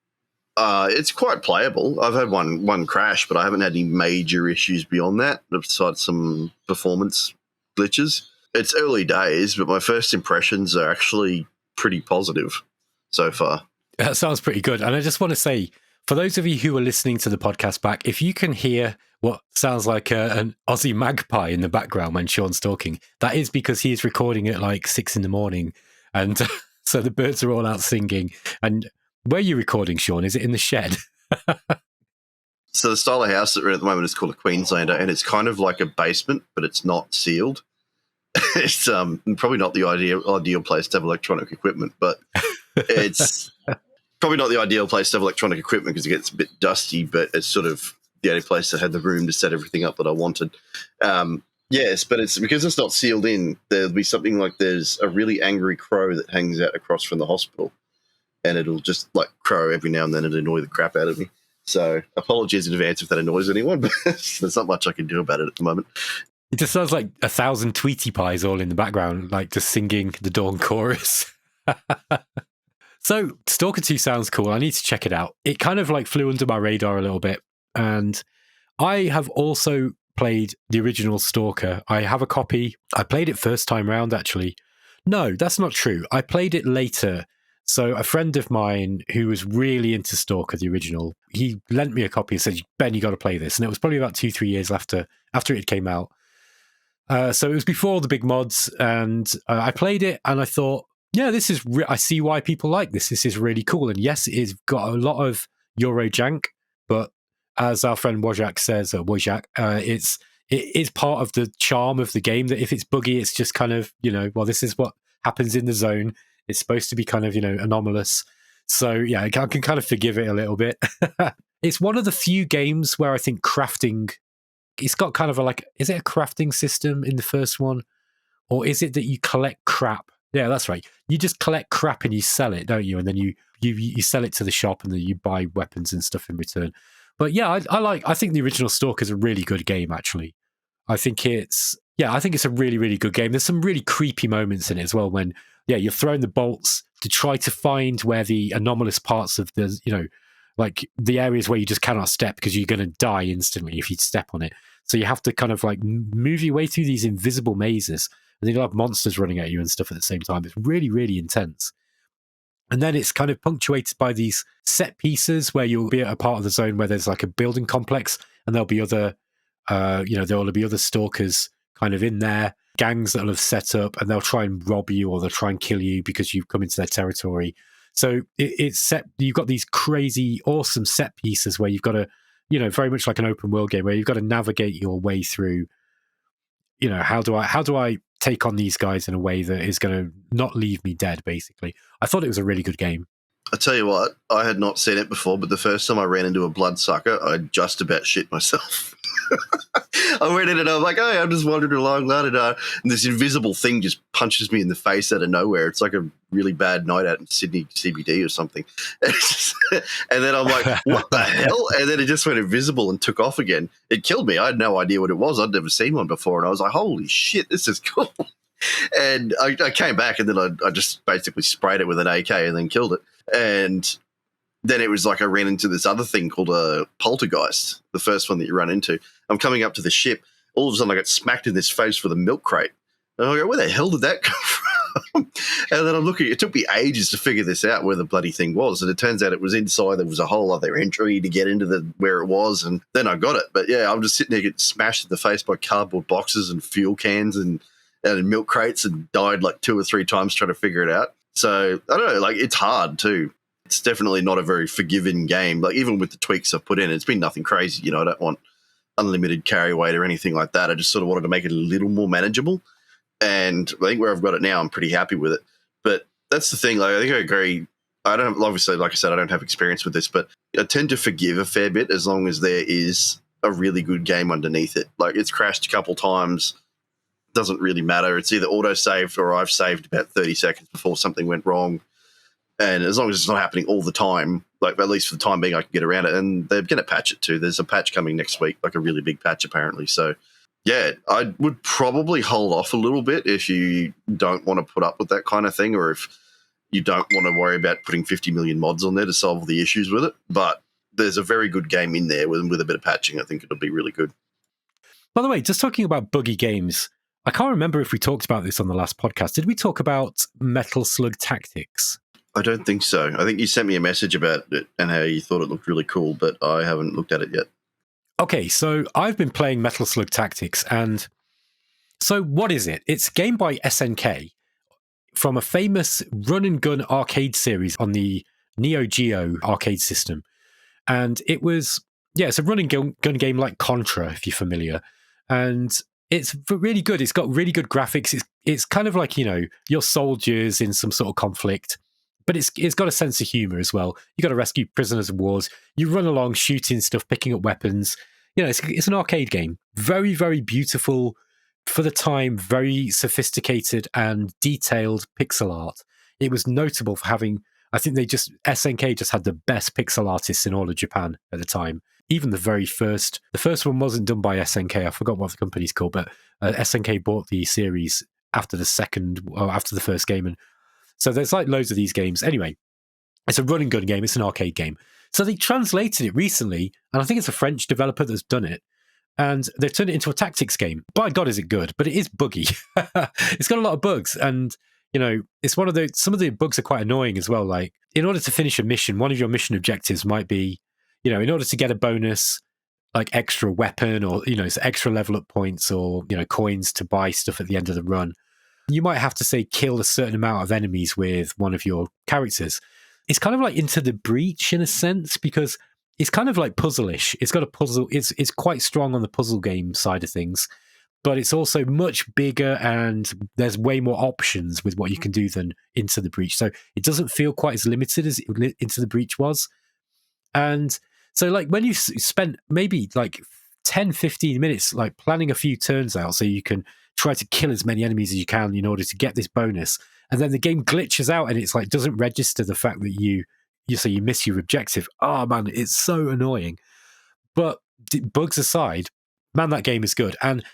it's quite playable. I've had one crash, but I haven't had any major issues beyond that, besides some performance glitches. It's early days, but my first impressions are actually pretty positive so far. That sounds pretty good. And I just want to say, for those of you who are listening to the podcast back, if you can hear what sounds like an Aussie magpie in the background when Sean's talking, that is because he is recording at like 6 a.m. And so the birds are all out singing. And where are you recording, Sean? Is it in the shed? So the style of house that we're in at the moment is called a Queenslander, and it's kind of like a basement, but it's not sealed. It's probably not the ideal place to have electronic equipment, but it's probably not the ideal place to have electronic equipment because it gets a bit dusty, but it's sort of the only place that had the room to set everything up that I wanted. Yes, but it's because it's not sealed in, there'll be something like there's a really angry crow that hangs out across from the hospital, and it'll just like crow every now and then and annoy the crap out of me. So apologies in advance if that annoys anyone, but there's not much I can do about it at the moment. It just sounds like 1,000 Tweety Pies all in the background, like just singing the Dawn chorus. So Stalker 2 sounds cool. I need to check it out. It kind of like flew under my radar a little bit. And I have also played the original Stalker. I have a copy. I played it first time round, actually. No, that's not true. I played it later. So a friend of mine who was really into Stalker, the original, he lent me a copy and said, Ben, you got to play this. And it was probably about 2-3 years after it came out. So it was before the big mods, and I played it and I thought, yeah, this is, I see why people like this. This is really cool. And yes, it's got a lot of Euro jank, but as our friend Wojak says, it is part of the charm of the game, that if it's buggy, it's just kind of, well, this is what happens in the zone. It's supposed to be kind of, anomalous. So yeah, I can kind of forgive it a little bit. It's one of the few games where I think crafting, it's got kind of is it a crafting system in the first one? Or is it that you collect crap? Yeah, that's right. You just collect crap and you sell it, don't you? And then you sell it to the shop and then you buy weapons and stuff in return. But yeah, I think the original Stalker is a really good game, actually. I think it's a really, really good game. There's some really creepy moments in it as well when, you're throwing the bolts to try to find where the anomalous parts of the, like the areas where you just cannot step because you're going to die instantly if you step on it. So you have to kind of like move your way through these invisible mazes, and then you'll have monsters running at you and stuff at the same time. It's really, really intense. And then it's kind of punctuated by these set pieces where you'll be at a part of the zone where there's like a building complex, and there'll be other, there will be other stalkers kind of in there, gangs that will have set up, and they'll try and rob you or they'll try and kill you because you've come into their territory. So it's set. You've got these crazy, awesome set pieces where you've got to, very much like an open world game where you've got to navigate your way through. How do I take on these guys in a way that is going to not leave me dead? Basically, I thought it was a really good game. I tell you what, I had not seen it before, but the first time I ran into a bloodsucker, I just about shit myself. I went in and I'm like, hey, I'm just wandering along, and this invisible thing just punches me in the face out of nowhere. It's like a really bad night out in Sydney CBD or something. And then I'm like, what the hell? And then it just went invisible and took off again. It killed me. I had no idea what it was. I'd never seen one before. And I was like, holy shit, this is cool. And I came back, and then I just basically sprayed it with an AK and then killed it. And then it was like I ran into this other thing called a poltergeist, the first one that you run into. I'm coming up to the ship. All of a sudden, I got smacked in this face with a milk crate. And I go, where the hell did that come from? And then I'm looking. It took me ages to figure this out, where the bloody thing was. And it turns out it was inside. There was a whole other entry to get into where it was. And then I got it. But yeah, I'm just sitting there getting smashed in the face by cardboard boxes and fuel cans and milk crates, and died like 2 or 3 times trying to figure it out. So I don't know, like it's hard too. It's definitely not a very forgiving game. Like even with the tweaks I've put in, it's been nothing crazy. I don't want unlimited carry weight or anything like that. I just sort of wanted to make it a little more manageable. And I think where I've got it now, I'm pretty happy with it. But that's the thing. Like I think I agree. I don't obviously, like I said, I don't have experience with this, but I tend to forgive a fair bit as long as there is a really good game underneath it. Like it's crashed a couple times. Doesn't really matter. It's either auto-saved or I've saved about 30 seconds before something went wrong. And as long as it's not happening all the time, like at least for the time being, I can get around it. And they're going to patch it too. There's a patch coming next week, like a really big patch apparently. So, yeah, I would probably hold off a little bit if you don't want to put up with that kind of thing, or if you don't want to worry about putting 50 million mods on there to solve the issues with it. But there's a very good game in there with a bit of patching. I think it'll be really good. By the way, just talking about buggy games, I can't remember if we talked about this on the last podcast. Did we talk about Metal Slug Tactics? I don't think so. I think you sent me a message about it and how you thought it looked really cool, but I haven't looked at it yet. Okay, so I've been playing Metal Slug Tactics, and so what is it? It's a game by SNK from a famous run-and-gun arcade series on the Neo Geo arcade system. And it was, it's a run-and-gun game like Contra, if you're familiar. And it's really good. It's got really good graphics. It's kind of like, your soldiers in some sort of conflict, but it's got a sense of humor as well. You got to rescue prisoners of wars. You run along shooting stuff, picking up weapons. It's an arcade game. Very, very beautiful for the time, very sophisticated and detailed pixel art. It was notable for having, I think SNK just had the best pixel artists in all of Japan at the time. Even the first one wasn't done by SNK. I forgot what the company's called, but SNK bought the series after the first game. And so there's like loads of these games. Anyway, it's a run and gun game. It's an arcade game. So they translated it recently, and I think it's a French developer that's done it. And they've turned it into a tactics game. By God, is it good? But it is buggy. It's got a lot of bugs. And, it's one of some of the bugs are quite annoying as well. Like, in order to finish a mission, one of your mission objectives might be, in order to get a bonus, like extra weapon or, extra level up points or, coins to buy stuff at the end of the run, you might have to, say, kill a certain amount of enemies with one of your characters. It's kind of like Into the Breach in a sense, because it's kind of like puzzle-ish. It's got a puzzle. It's quite strong on the puzzle game side of things, but it's also much bigger and there's way more options with what you can do than Into the Breach. So it doesn't feel quite as limited as Into the Breach was. And so like when you spent maybe like 10, 15 minutes like planning a few turns out so you can try to kill as many enemies as you can in order to get this bonus, and then the game glitches out and it's like doesn't register the fact that you miss your objective. Oh man, it's so annoying. But bugs aside, man, that game is good. And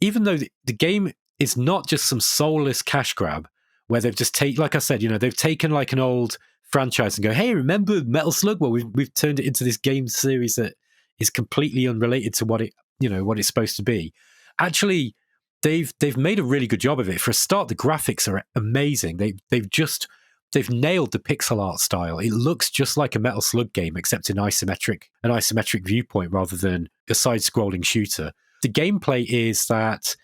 even though the game is not just some soulless cash grab where they've just like I said, they've taken like an old franchise and go, hey, remember Metal Slug? Well, we've turned it into this game series that is completely unrelated to what it's supposed to be. Actually, they've made a really good job of it. For a start, the graphics are amazing. They've just they've nailed the pixel art style. It looks just like a Metal Slug game, except an isometric viewpoint rather than a side-scrolling shooter. The gameplay is that,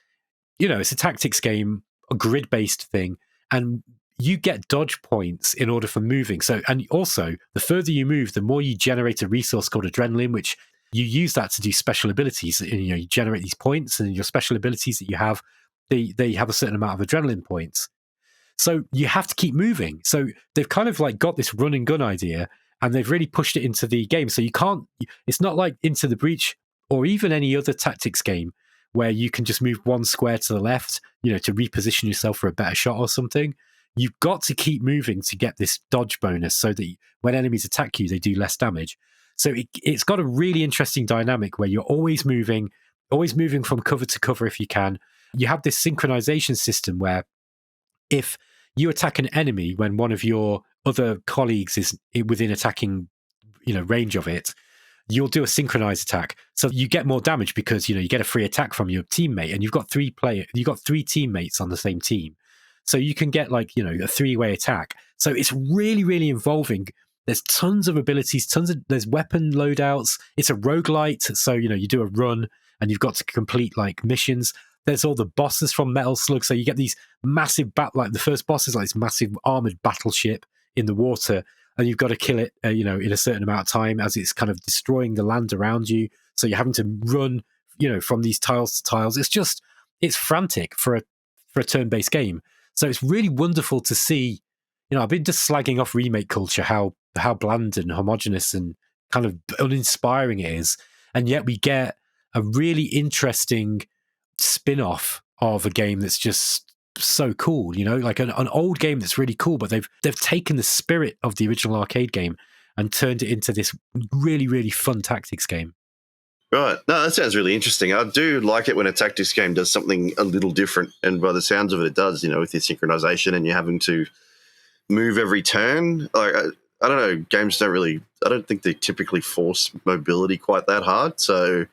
it's a tactics game, a grid-based thing, and you get dodge points in order for moving. So, and also, the further you move, the more you generate a resource called adrenaline, which you use that to do special abilities. And, you generate these points, and your special abilities that you have, they have a certain amount of adrenaline points. So you have to keep moving. So they've kind of like got this run and gun idea, and they've really pushed it into the game. So it's not like Into the Breach or even any other tactics game where you can just move one square to the left, to reposition yourself for a better shot or something. You've got to keep moving to get this dodge bonus so that when enemies attack you, they do less damage. So it's got a really interesting dynamic where you're always moving from cover to cover if you can. You have this synchronization system where if you attack an enemy when one of your other colleagues is within attacking, range of it, you'll do a synchronized attack. So you get more damage because, you get a free attack from your teammate, and you've got three teammates on the same team. So you can get a 3-way attack. So it's really, really involving. There's tons of abilities, there's weapon loadouts. It's a roguelite. So, you do a run and you've got to complete missions. There's all the bosses from Metal Slug. So you get these massive the first boss is like this massive armored battleship in the water, and you've got to kill it, in a certain amount of time as it's kind of destroying the land around you. So you're having to run, from these tiles to tiles. It's frantic for a turn-based game. So it's really wonderful to see. I've been just slagging off remake culture, how bland and homogenous and kind of uninspiring it is, and yet we get a really interesting spin-off of a game that's just so cool. Like an old game that's really cool, but they've taken the spirit of the original arcade game and turned it into this really, really fun tactics game. Right. No, that sounds really interesting. I do like it when a tactics game does something a little different, and by the sounds of it, it does, with your synchronization and you're having to move every turn. Like, I don't know, games I don't think they typically force mobility quite that hard. So,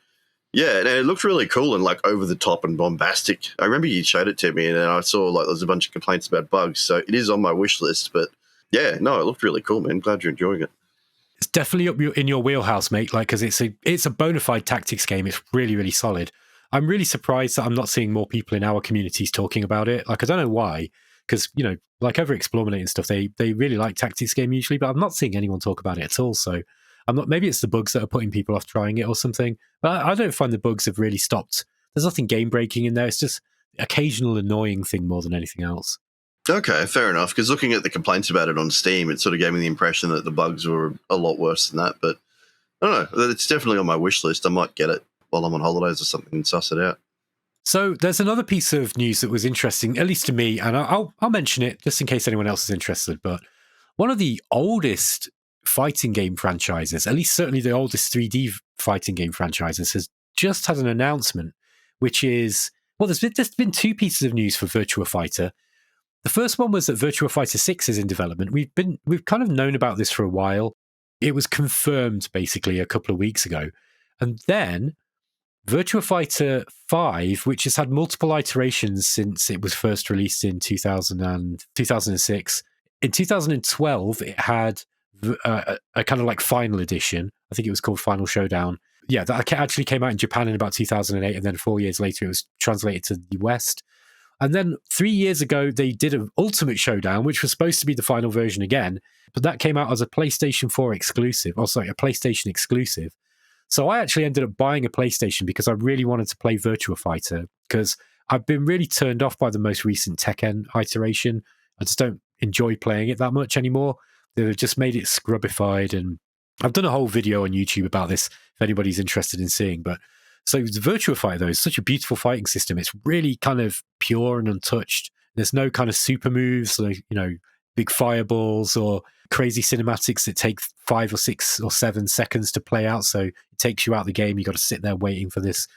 yeah, and it looked really cool and over the top and bombastic. I remember you showed it to me, and I saw there's a bunch of complaints about bugs. So it is on my wish list, but yeah, no, it looked really cool, man. Glad you're enjoying it. It's definitely in your wheelhouse, mate. Because it's a bona fide tactics game. It's really, really solid. I'm really surprised that I'm not seeing more people in our communities talking about it. I don't know why, because over Explorminate and stuff, they really like tactics game usually, but I'm not seeing anyone talk about it at all. So I'm not. Maybe it's the bugs that are putting people off trying it or something. But I don't find the bugs have really stopped. There's nothing game breaking in there. It's just occasional annoying thing more than anything else. Okay, fair enough. Because looking at the complaints about it on Steam, it sort of gave me the impression that the bugs were a lot worse than that. But I don't know. It's definitely on my wish list. I might get it while I'm on holidays or something and suss it out. So there's another piece of news that was interesting, at least to me, and I'll mention it just in case anyone else is interested. But one of the oldest fighting game franchises, at least certainly the oldest 3D fighting game franchises, has just had an announcement, which is, there's been two pieces of news for Virtua Fighter. The first one was that Virtua Fighter 6 is in development. We've kind of known about this for a while. It was confirmed basically a couple of weeks ago. And then Virtua Fighter 5, which has had multiple iterations since it was first released in 2006. In 2012, it had a kind of final edition. I think it was called Final Showdown. Yeah, that actually came out in Japan in about 2008, and then 4 years later, it was translated to the West. And then 3 years ago, they did an Ultimate Showdown, which was supposed to be the final version again, but that came out as a PlayStation 4 exclusive, a PlayStation exclusive. So I actually ended up buying a PlayStation because I really wanted to play Virtua Fighter, because I've been really turned off by the most recent Tekken iteration. I just don't enjoy playing it that much anymore. They've just made it scrubified, and I've done a whole video on YouTube about this if anybody's interested in seeing. But so the Virtua Fighter, though, is such a beautiful fighting system. It's really kind of pure and untouched. There's no kind of super moves, like, big fireballs or crazy cinematics that take 5 or 6 or 7 seconds to play out. So it takes you out of the game. You got to sit there waiting for this,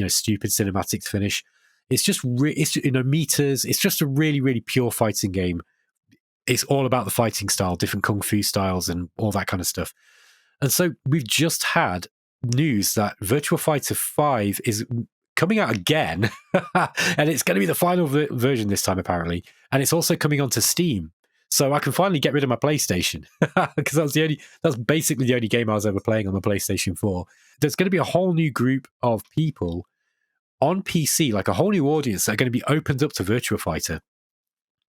stupid cinematic to finish. It's just, meters. It's just a really, really pure fighting game. It's all about the fighting style, different kung fu styles and all that kind of stuff. And so we've just had news that Virtua Fighter 5 is coming out again, and it's going to be the final version this time, apparently. And it's also coming onto Steam. So I can finally get rid of my PlayStation because that's basically the only game I was ever playing on my PlayStation 4. There's going to be a whole new group of people on PC, like a whole new audience that are going to be opened up to Virtua Fighter.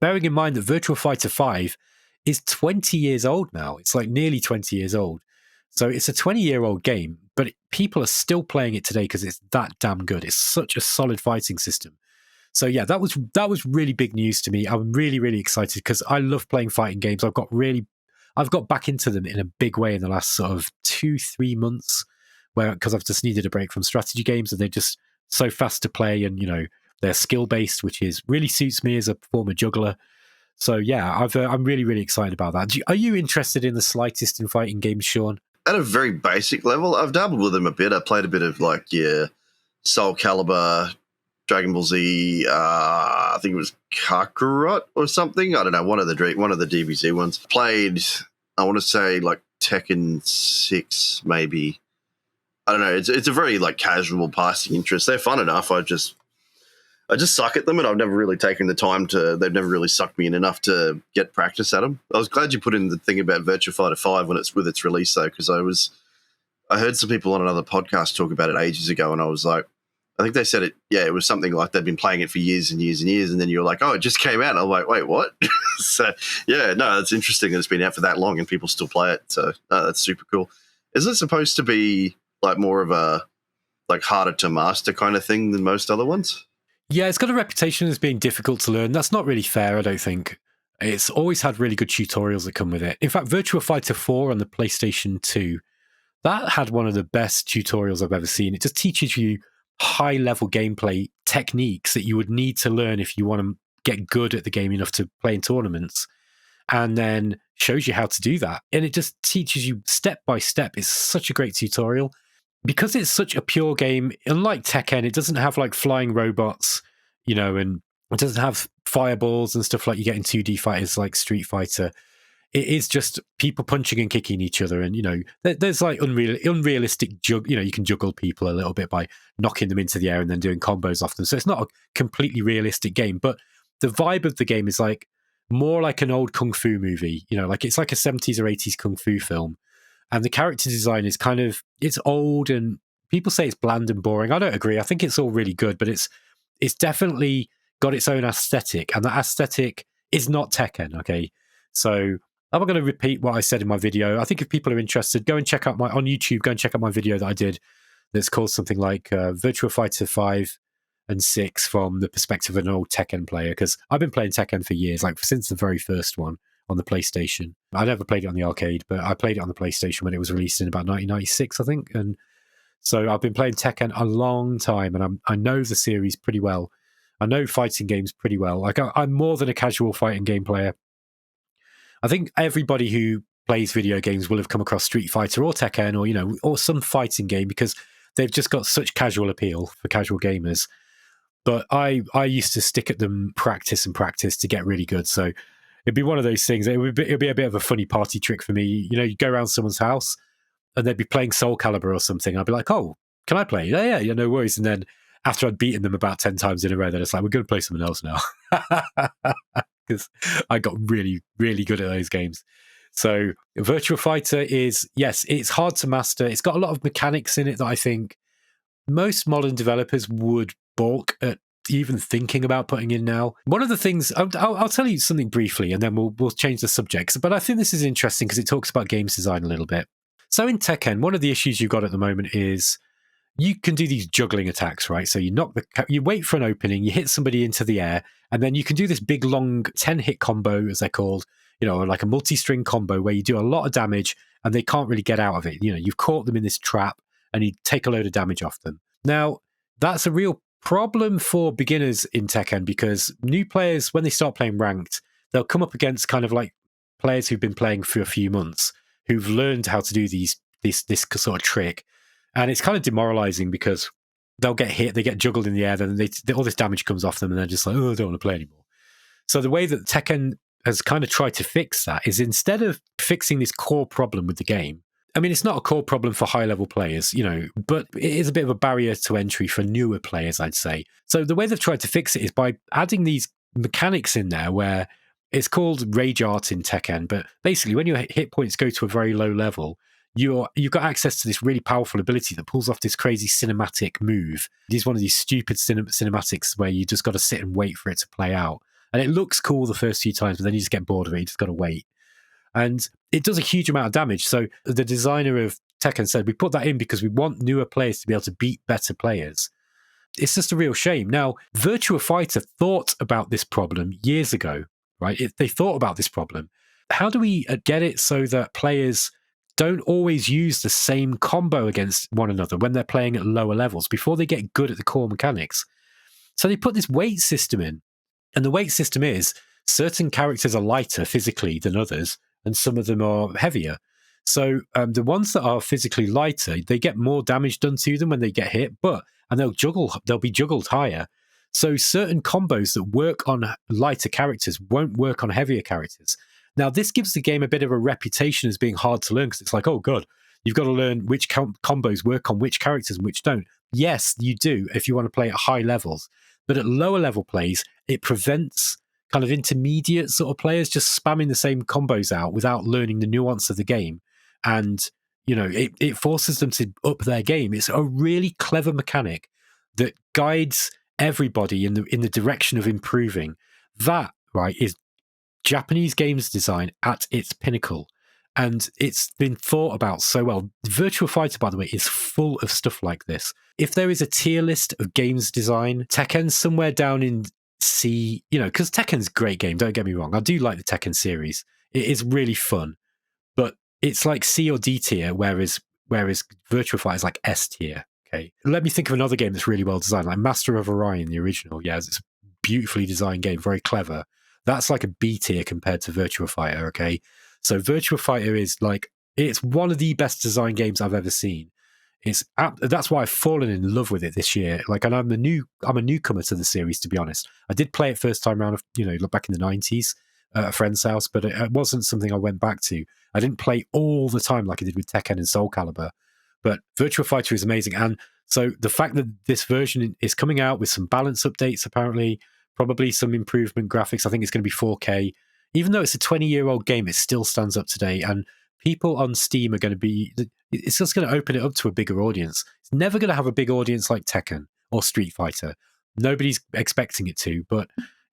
Bearing in mind that Virtua Fighter 5 is 20 years old now. It's like nearly 20 years old. So it's a 20-year-old game, but people are still playing it today because it's that damn good. It's such a solid fighting system. So yeah, that was really big news to me. I'm really, really excited because I love playing fighting games. I've got back into them in a big way in the last sort of 2-3 months, because I've just needed a break from strategy games, and they're just so fast to play, and they're skill based, which really suits me as a former juggler. So yeah, I'm really, really excited about that. Are you interested in the slightest in fighting games, Sean? At a very basic level, I've dabbled with them a bit. I played a bit of Soul Calibur, Dragon Ball Z. I think it was Kakarot or something. I don't know. One of the DBZ ones. Played. I want to say like Tekken 6, maybe. I don't know. It's a very casual passing interest. They're fun enough. I just suck at them, and I've never really taken the time to. They've never really sucked me in enough to get practice at them. I was glad you put in the thing about Virtua Fighter 5 with its release, though, because I heard some people on another podcast talk about it ages ago, and I was like, I think they said it. Yeah, it was something like they've been playing it for years and years and years, and then you're like, oh, it just came out. I'm like, wait, what? So yeah, no, it's interesting that it's been out for that long and people still play it. So that's super cool. Is it supposed to be more of a harder to master kind of thing than most other ones? Yeah, it's got a reputation as being difficult to learn. That's not really fair, I don't think. It's always had really good tutorials that come with it. In fact, Virtua Fighter 4 on the PlayStation 2, that had one of the best tutorials I've ever seen. It just teaches you high-level gameplay techniques that you would need to learn if you want to get good at the game enough to play in tournaments, and then shows you how to do that. And it just teaches you step by step. It's such a great tutorial. Because it's such a pure game, unlike Tekken, it doesn't have flying robots, and it doesn't have fireballs and stuff like you get in 2D fighters like Street Fighter. It is just people punching and kicking each other, and there's unrealistic you can juggle people a little bit by knocking them into the air and then doing combos off them. So it's not a completely realistic game, but the vibe of the game is more like an old kung fu movie. It's like a 70s or 80s kung fu film. And the character design is it's old, and people say it's bland and boring. I don't agree. I think it's all really good, but it's definitely got its own aesthetic, and that aesthetic is not Tekken, okay? So I'm not going to repeat what I said in my video. I think if people are interested, go and check out on YouTube, go and check out my video that I did that's called something like Virtua Fighter 5 and 6 from the perspective of an old Tekken player, because I've been playing Tekken for years, since the very first one on the PlayStation. I never played it on the arcade, but I played it on the PlayStation when it was released in about 1996, I think. And so I've been playing Tekken a long time, and I know the series pretty well. I know fighting games pretty well. I'm more than a casual fighting game player. I think everybody who plays video games will have come across Street Fighter or Tekken or some fighting game, because they've just got such casual appeal for casual gamers. But I used to stick at them, practice to get really good. So it'd be one of those things. It'd be a bit of a funny party trick for me. You go around someone's house and they'd be playing Soul Calibur or something. I'd be like, oh, can I play? Yeah, no worries. And then after I'd beaten them about 10 times in a row, they're just like, we're going to play something else now. Because I got really, really good at those games. So Virtua Fighter is, yes, it's hard to master. It's got a lot of mechanics in it that I think most modern developers would balk at even thinking about putting in now. One of the things, I'll tell you something briefly, and then we'll change the subject. But I think this is interesting because it talks about games design a little bit. So in Tekken, one of the issues you've got at the moment is you can do these juggling attacks, right? So you wait for an opening, you hit somebody into the air, and then you can do this big, long 10-hit combo, as they're called, like a multi-string combo where you do a lot of damage and they can't really get out of it. You've caught them in this trap and you take a load of damage off them. Now, that's a real problem for beginners in Tekken, because new players, when they start playing ranked, they'll come up against players who've been playing for a few months, who've learned how to do this sort of trick. And it's kind of demoralizing because they'll get hit, they get juggled in the air, then all this damage comes off them, and they're just like, oh, I don't want to play anymore. So the way that Tekken has kind of tried to fix that is, instead of fixing this core problem with the game, I mean, it's not a core problem for high-level players, but it is a bit of a barrier to entry for newer players, I'd say. So the way they've tried to fix it is by adding these mechanics in there where It's called Rage Art in Tekken, but basically when your hit points go to a very low level, you've got access to this really powerful ability that pulls off this crazy cinematic move. It is one of these stupid cinematics where you just got to sit and wait for it to play out. And it looks cool the first few times, but then you just get bored of it. You just got to wait. And it does a huge amount of damage. So the designer of Tekken said, we put that in because we want newer players to be able to beat better players. It's just a real shame. Now, Virtua Fighter thought about this problem years ago, right? They thought about this problem. How do we get it so that players don't always use the same combo against one another when they're playing at lower levels before they get good at the core mechanics? So they put this weight system in. And the weight system is certain characters are lighter physically than others, and some of them are heavier. So the ones that are physically lighter, they get more damage done to them when they get hit, and they'll be juggled higher. So certain combos that work on lighter characters won't work on heavier characters. Now, this gives the game a bit of a reputation as being hard to learn because it's like, oh, God, you've got to learn which combos work on which characters and which don't. Yes, you do if you want to play at high levels. But at lower level plays, it prevents kind of intermediate sort of players just spamming the same combos out without learning the nuance of the game. And, it forces them to up their game. It's a really clever mechanic that guides everybody in the direction of improving. That, right, is Japanese games design at its pinnacle. And it's been thought about so well. Virtua Fighter, by the way, is full of stuff like this. If there is a tier list of games design, Tekken's somewhere down in C, because Tekken's a great game, don't get me wrong. I do like the Tekken series. It is really fun. But it's like C or D tier, whereas Virtua Fighter is like S tier. Okay. Let me think of another game that's really well designed, like Master of Orion, the original. Yeah, it's a beautifully designed game, very clever. That's like a B tier compared to Virtua Fighter, okay? So Virtua Fighter is it's one of the best designed games I've ever seen. That's why I've fallen in love with it this year. And I'm a newcomer to the series, to be honest. I did play it first time around, back in the 90s at a friend's house, but it wasn't something I went back to. I didn't play all the time like I did with Tekken and Soul Calibur. But Virtua Fighter is amazing. And so the fact that this version is coming out with some balance updates, apparently, probably some improvement graphics. I think it's going to be 4K. Even though it's a 20-year-old game, it still stands up today. And people on Steam are going to it's just going to open it up to a bigger audience. It's never going to have a big audience like Tekken or Street Fighter. Nobody's expecting it to, but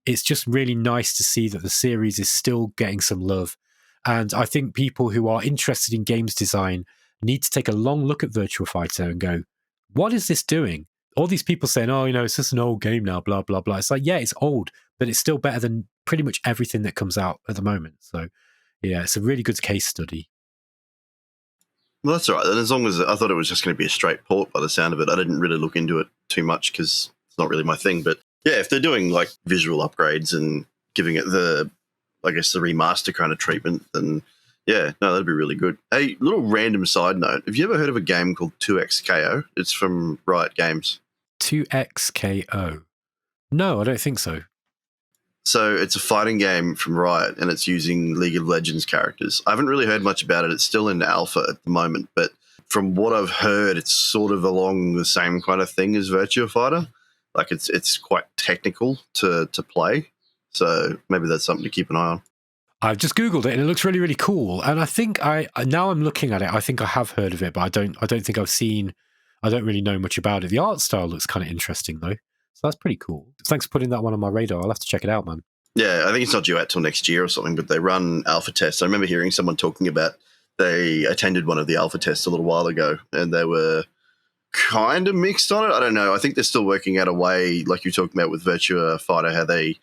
it's just really nice to see that the series is still getting some love. And I think people who are interested in games design need to take a long look at Virtua Fighter and go, what is this doing? All these people saying, oh, it's just an old game now, blah, blah, blah. It's like, yeah, it's old, but it's still better than pretty much everything that comes out at the moment. So, yeah, it's a really good case study. Well, that's all right. And as long as I thought it was just going to be a straight port by the sound of it, I didn't really look into it too much because it's not really my thing. But yeah, if they're doing like visual upgrades and giving it the remaster kind of treatment, then yeah, no, that'd be really good. Hey, little random side note. Have you ever heard of a game called 2XKO? It's from Riot Games. 2XKO? No, I don't think so. So it's a fighting game from Riot, and it's using League of Legends characters. I haven't really heard much about it. It's still in alpha at the moment, but from what I've heard, it's sort of along the same kind of thing as Virtua Fighter. Like it's quite technical to play, so maybe that's something to keep an eye on. I've just Googled it and it looks really, really cool. And I think now I'm looking at it, I think I have heard of it, but I don't think I don't really know much about it. The art style looks kind of interesting though. So that's pretty cool. Thanks for putting that one on my radar. I'll have to check it out, man. Yeah, I think it's not due out till next year or something, but they run alpha tests. I remember hearing someone talking about they attended one of the alpha tests a little while ago and they were kind of mixed on it. I don't know. I think they're still working out a way, like you're talking about with Virtua Fighter, how they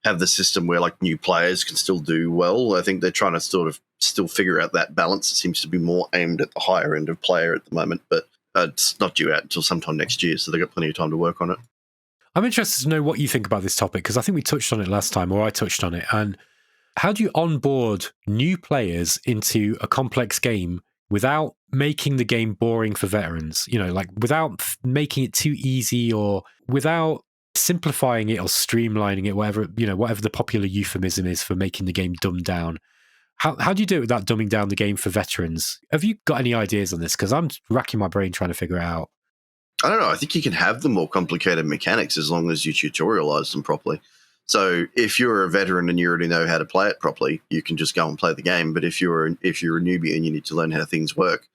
have the system where like new players can still do well. I think they're trying to sort of still figure out that balance. It seems to be more aimed at the higher end of player at the moment, but it's not due out until sometime next year, so they've got plenty of time to work on it. I'm interested to know what you think about this topic, because I think we touched on it last time, or I touched on it. And how do you onboard new players into a complex game without making the game boring for veterans? Without making it too easy or without simplifying it or streamlining it, whatever the popular euphemism is for making the game dumbed down. How do you do it without dumbing down the game for veterans? Have you got any ideas on this? Because I'm racking my brain trying to figure it out. I don't know. I think you can have the more complicated mechanics as long as you tutorialize them properly. So if you're a veteran and you already know how to play it properly, you can just go and play the game. But if you're a newbie and you need to learn how things work,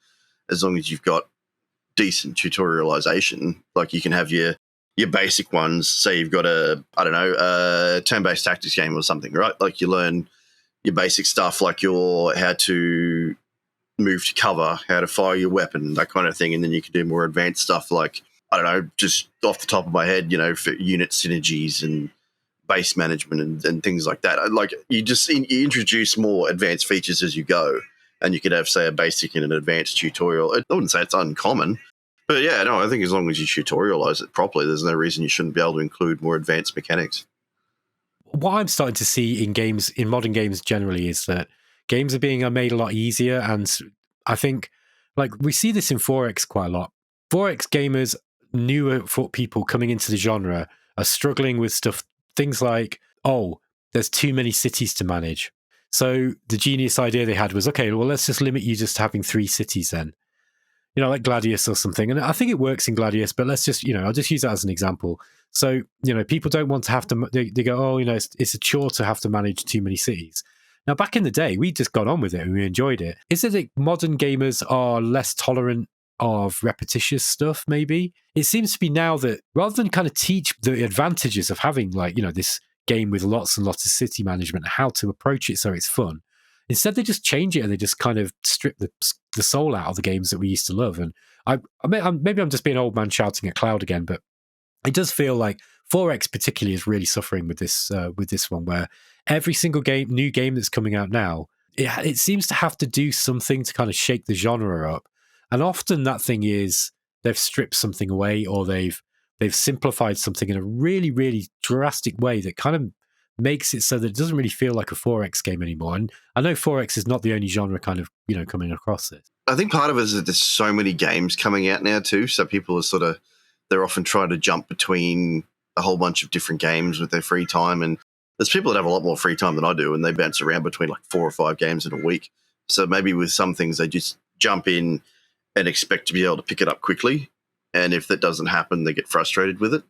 as long as you've got decent tutorialization, like you can have your basic ones. Say you've got a turn-based tactics game or something, right? Like you learn your basic stuff, like how to move to cover, how to fire your weapon, that kind of thing, and then you can do more advanced stuff like, I don't know, just off the top of my head, for unit synergies and base management and things like that. Like you introduce more advanced features as you go, and you could have, say, a basic and an advanced tutorial. I wouldn't say it's uncommon, but yeah, no, I think as long as you tutorialize it properly, there's no reason you shouldn't be able to include more advanced mechanics. What I'm starting to see in modern games generally, is that games are being made a lot easier. And I think, like, we see this in 4X quite a lot. 4X gamers, newer people coming into the genre, are struggling with things like, oh, there's too many cities to manage. So the genius idea they had was, okay, well, let's just limit you just having 3 cities then. Like Gladius or something. And I think it works in Gladius, but let's just, I'll just use that as an example. So, people don't want to have to, they go, oh, it's a chore to have to manage too many cities. Now, back in the day, we just got on with it and we enjoyed it. Is it that modern gamers are less tolerant of repetitious stuff, maybe? It seems to be now that rather than kind of teach the advantages of having, like, this game with lots and lots of city management, how to approach it so it's fun, instead they just change it and they just kind of strip the soul out of the games that we used to love. And maybe I'm just being an old man shouting at cloud again, but it does feel like 4X particularly is really suffering with this one, where every single new game that's coming out now, it seems to have to do something to kind of shake the genre up. And often that thing is they've stripped something away, or they've simplified something in a really, really drastic way that kind of makes it so that it doesn't really feel like a 4X game anymore. And I know 4X is not the only genre kind of, coming across this. I think part of it is that there's so many games coming out now too, so people are they're often trying to jump between a whole bunch of different games with their free time. And there's people that have a lot more free time than I do, and they bounce around between like 4 or 5 games in a week. So maybe with some things, they just jump in and expect to be able to pick it up quickly. And if that doesn't happen, they get frustrated with it.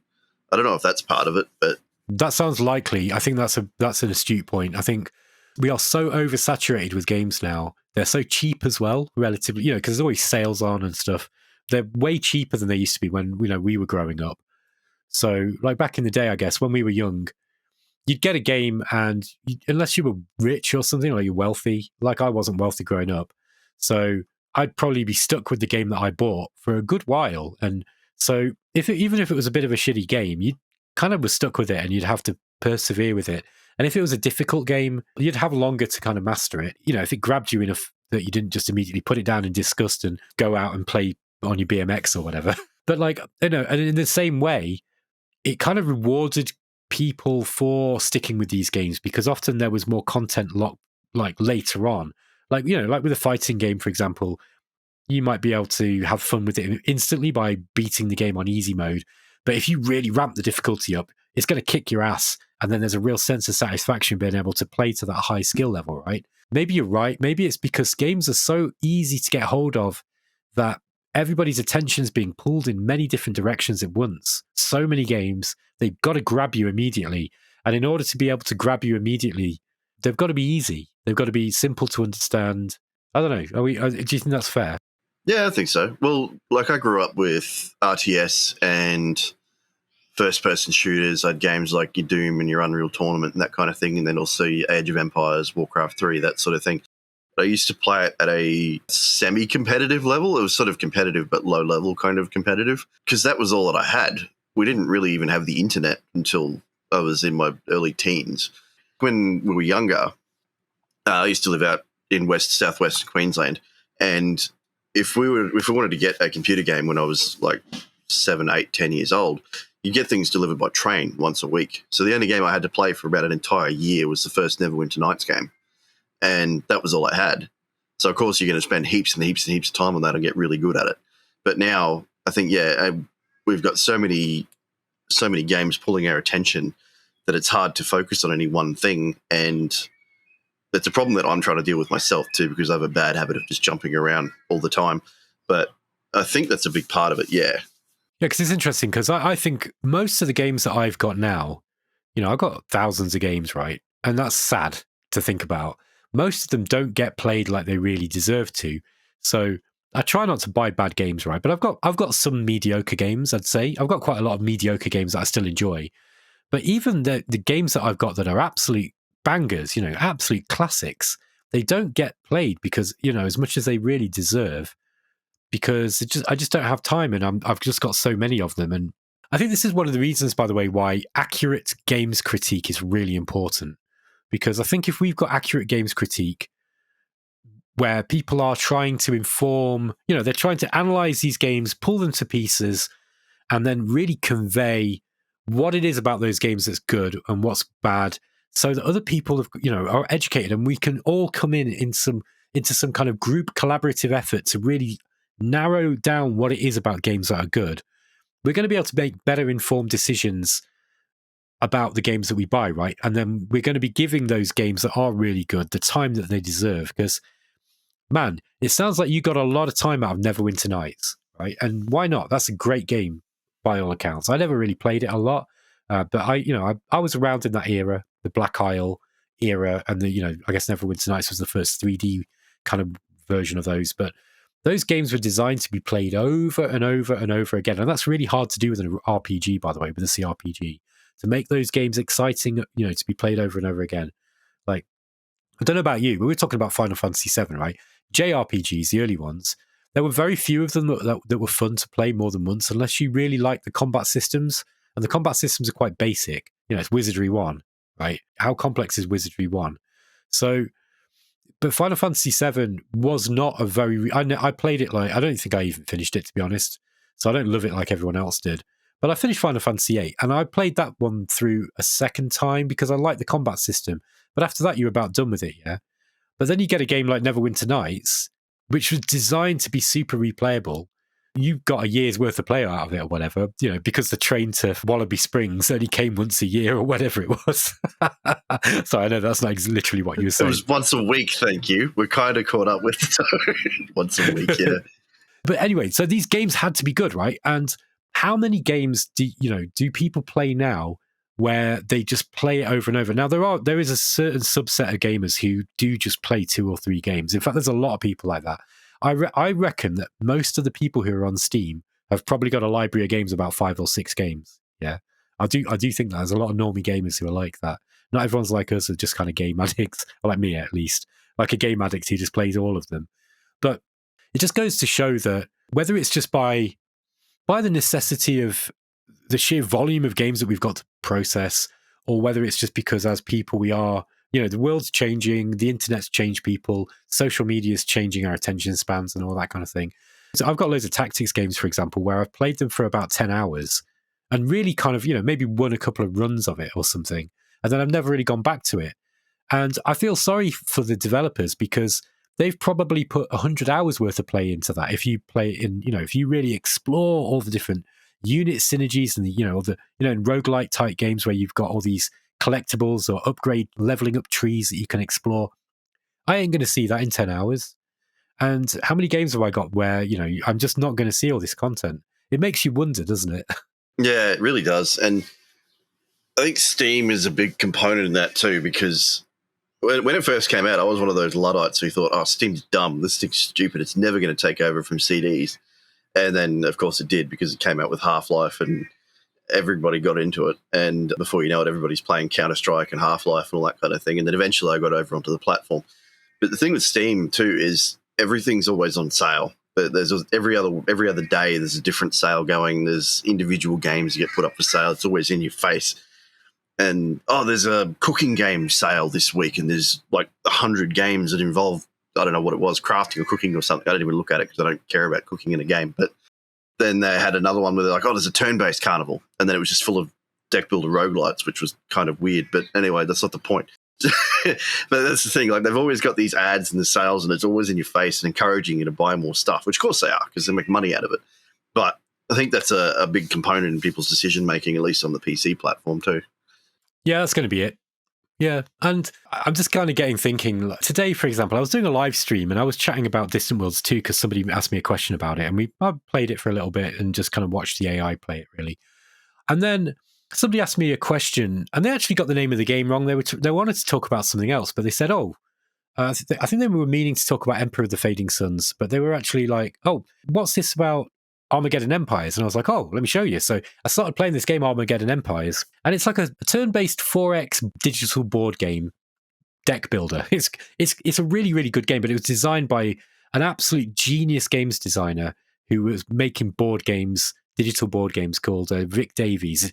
I don't know if that's part of it, but that sounds likely. I think that's an astute point. I think we are so oversaturated with games now. They're so cheap as well, relatively, because there's always sales on and stuff. They're way cheaper than they used to be when, we were growing up. So, like back in the day, I guess, when we were young, you'd get a game and unless you were rich or something, or you're wealthy, like I wasn't wealthy growing up. So I'd probably be stuck with the game that I bought for a good while. And so even if it was a bit of a shitty game, you kind of was stuck with it and you'd have to persevere with it. And if it was a difficult game, you'd have longer to kind of master it. If it grabbed you enough that you didn't just immediately put it down in disgust and go out and play on your BMX or whatever. But and in the same way, it kind of rewarded people for sticking with these games, because often there was more content like later on. Like with a fighting game, for example, you might be able to have fun with it instantly by beating the game on easy mode. But if you really ramp the difficulty up, it's going to kick your ass. And then there's a real sense of satisfaction being able to play to that high skill level, right? Maybe you're right. Maybe it's because games are so easy to get hold of that everybody's attention is being pulled in many different directions at once. So many games, they've got to grab you immediately. And in order to be able to grab you immediately, they've got to be easy. They've got to be simple to understand. I don't know. Do you think that's fair? Yeah, I think so. Well, like I grew up with RTS and first-person shooters. I had games like your Doom and your Unreal Tournament and that kind of thing, and then also your Age of Empires, Warcraft 3, that sort of thing. I used to play it at a semi-competitive level. It was sort of competitive, but low-level kind of competitive, because that was all that I had. We didn't really even have the internet until I was in my early teens. When we were younger, I used to live out in southwest Queensland, and if we wanted to get a computer game when I was like 7, 8, 10 years old, you get things delivered by train once a week. So the only game I had to play for about an entire year was the first Neverwinter Nights game. And that was all I had. So, of course, you're going to spend heaps and heaps and heaps of time on that and get really good at it. But now, I think, we've got so many games pulling our attention that it's hard to focus on any one thing. And that's a problem that I'm trying to deal with myself too, because I have a bad habit of just jumping around all the time. But I think that's a big part of it, yeah. Yeah, because it's interesting, because I think most of the games that I've got now, I've got thousands of games, right? And that's sad to think about. Most of them don't get played like they really deserve to. So I try not to buy bad games, right? But I've got some mediocre games, I'd say. I've got quite a lot of mediocre games that I still enjoy. But even the games that I've got that are absolute bangers, absolute classics, they don't get played because, as much as they really deserve, because I just don't have time, and I've just got so many of them. And I think this is one of the reasons, by the way, why accurate games critique is really important. Because I think if we've got accurate games critique, where people are trying to inform, they're trying to analyze these games, pull them to pieces, and then really convey what it is about those games that's good and what's bad, so that other people are educated, and we can all come into some kind of group collaborative effort to really narrow down what it is about games that are good. We're going to be able to make better informed decisions about the games that we buy, right? And then we're going to be giving those games that are really good the time that they deserve. Because, man, it sounds like you got a lot of time out of Neverwinter Nights, right? And why not? That's a great game by all accounts. I never really played it a lot, but I was around in that era, the Black Isle era, and I guess Neverwinter Nights was the first 3D kind of version of those. But those games were designed to be played over and over and over again, and that's really hard to do with an RPG, by the way, with a CRPG, to make those games exciting, to be played over and over again. Like, I don't know about you, but we're talking about Final Fantasy VII, right? JRPGs, the early ones, there were very few of them that were fun to play more than once, unless you really like the combat systems. And the combat systems are quite basic. It's Wizardry 1, right? How complex is Wizardry 1? So, but Final Fantasy VII was not a very... I played it I don't think I even finished it, to be honest. So I don't love it like everyone else did. But I finished Final Fantasy VIII, and I played that one through a second time because I liked the combat system. But after that, you're about done with it, yeah? But then you get a game like Neverwinter Nights, which was designed to be super replayable. You got a year's worth of play out of it or whatever, because the train to Wallaby Springs only came once a year or whatever it was. So I know that's not literally what you were saying. It was once a week, thank you. We're kind of caught up with once a week, yeah. But anyway, so these games had to be good, right? And how many games do people play now where they just play it over and over? Now, there is a certain subset of gamers who do just play 2 or 3 games. In fact, there's a lot of people like that. I reckon that most of the people who are on Steam have probably got a library of games, about 5 or 6 games. Yeah, I do think that there's a lot of normie gamers who are like that. Not everyone's like us, are just kind of game addicts, or like me at least, like a game addict who just plays all of them. But it just goes to show that whether it's just by the necessity of the sheer volume of games that we've got to process, or whether it's just because as people we are, the world's changing, the internet's changed people, social media's changing our attention spans and all that kind of thing. So I've got loads of tactics games, for example, where I've played them for about 10 hours and really kind of, maybe won a couple of runs of it or something. And then I've never really gone back to it. And I feel sorry for the developers because they've probably put 100 hours worth of play into that. If you play in, if you really explore all the different unit synergies and in roguelike type games where you've got all these collectibles or upgrade leveling up trees that you can explore, I ain't going to see that in 10 hours. And how many games have I got where, I'm just not going to see all this content? It makes you wonder, doesn't it? Yeah, it really does. And I think Steam is a big component in that too, because when it first came out, I was one of those Luddites who thought, oh, Steam's dumb. This thing's stupid. It's never going to take over from CDs. And then, of course, it did, because it came out with Half-Life and everybody got into it. And before you know it, everybody's playing Counter-Strike and Half-Life and all that kind of thing. And then eventually I got over onto the platform. But the thing with Steam, too, is everything's always on sale. But there's every other day there's a different sale going. There's individual games that get put up for sale. It's always in your face. And, there's a cooking game sale this week, and there's like 100 games that involve, I don't know what it was, crafting or cooking or something. I didn't even look at it because I don't care about cooking in a game. But then they had another one where they're like, there's a turn-based carnival. And then it was just full of deck builder roguelites, which was kind of weird. But anyway, that's not the point. But that's the thing. Like, they've always got these ads and the sales, and it's always in your face and encouraging you to buy more stuff, which of course they are, because they make money out of it. But I think that's a big component in people's decision-making, at least on the PC platform too. Yeah, that's going to be it. Yeah, and I'm just kind of thinking, like, today, for example, I was doing a live stream and I was chatting about Distant Worlds 2 because somebody asked me a question about it, and I played it for a little bit and just kind of watched the AI play it, really. And then somebody asked me a question, and they actually got the name of the game wrong. They wanted to talk about something else, but they said, I think they were meaning to talk about Emperor of the Fading Suns, but they were actually like, oh, what's this about Armageddon Empires? And I was like, oh, let me show you. So I started playing this game, Armageddon Empires, and it's like a turn-based 4X digital board game deck builder. It's a really, really good game, but it was designed by an absolute genius games designer who was making board games, digital board games, called Rick Davies,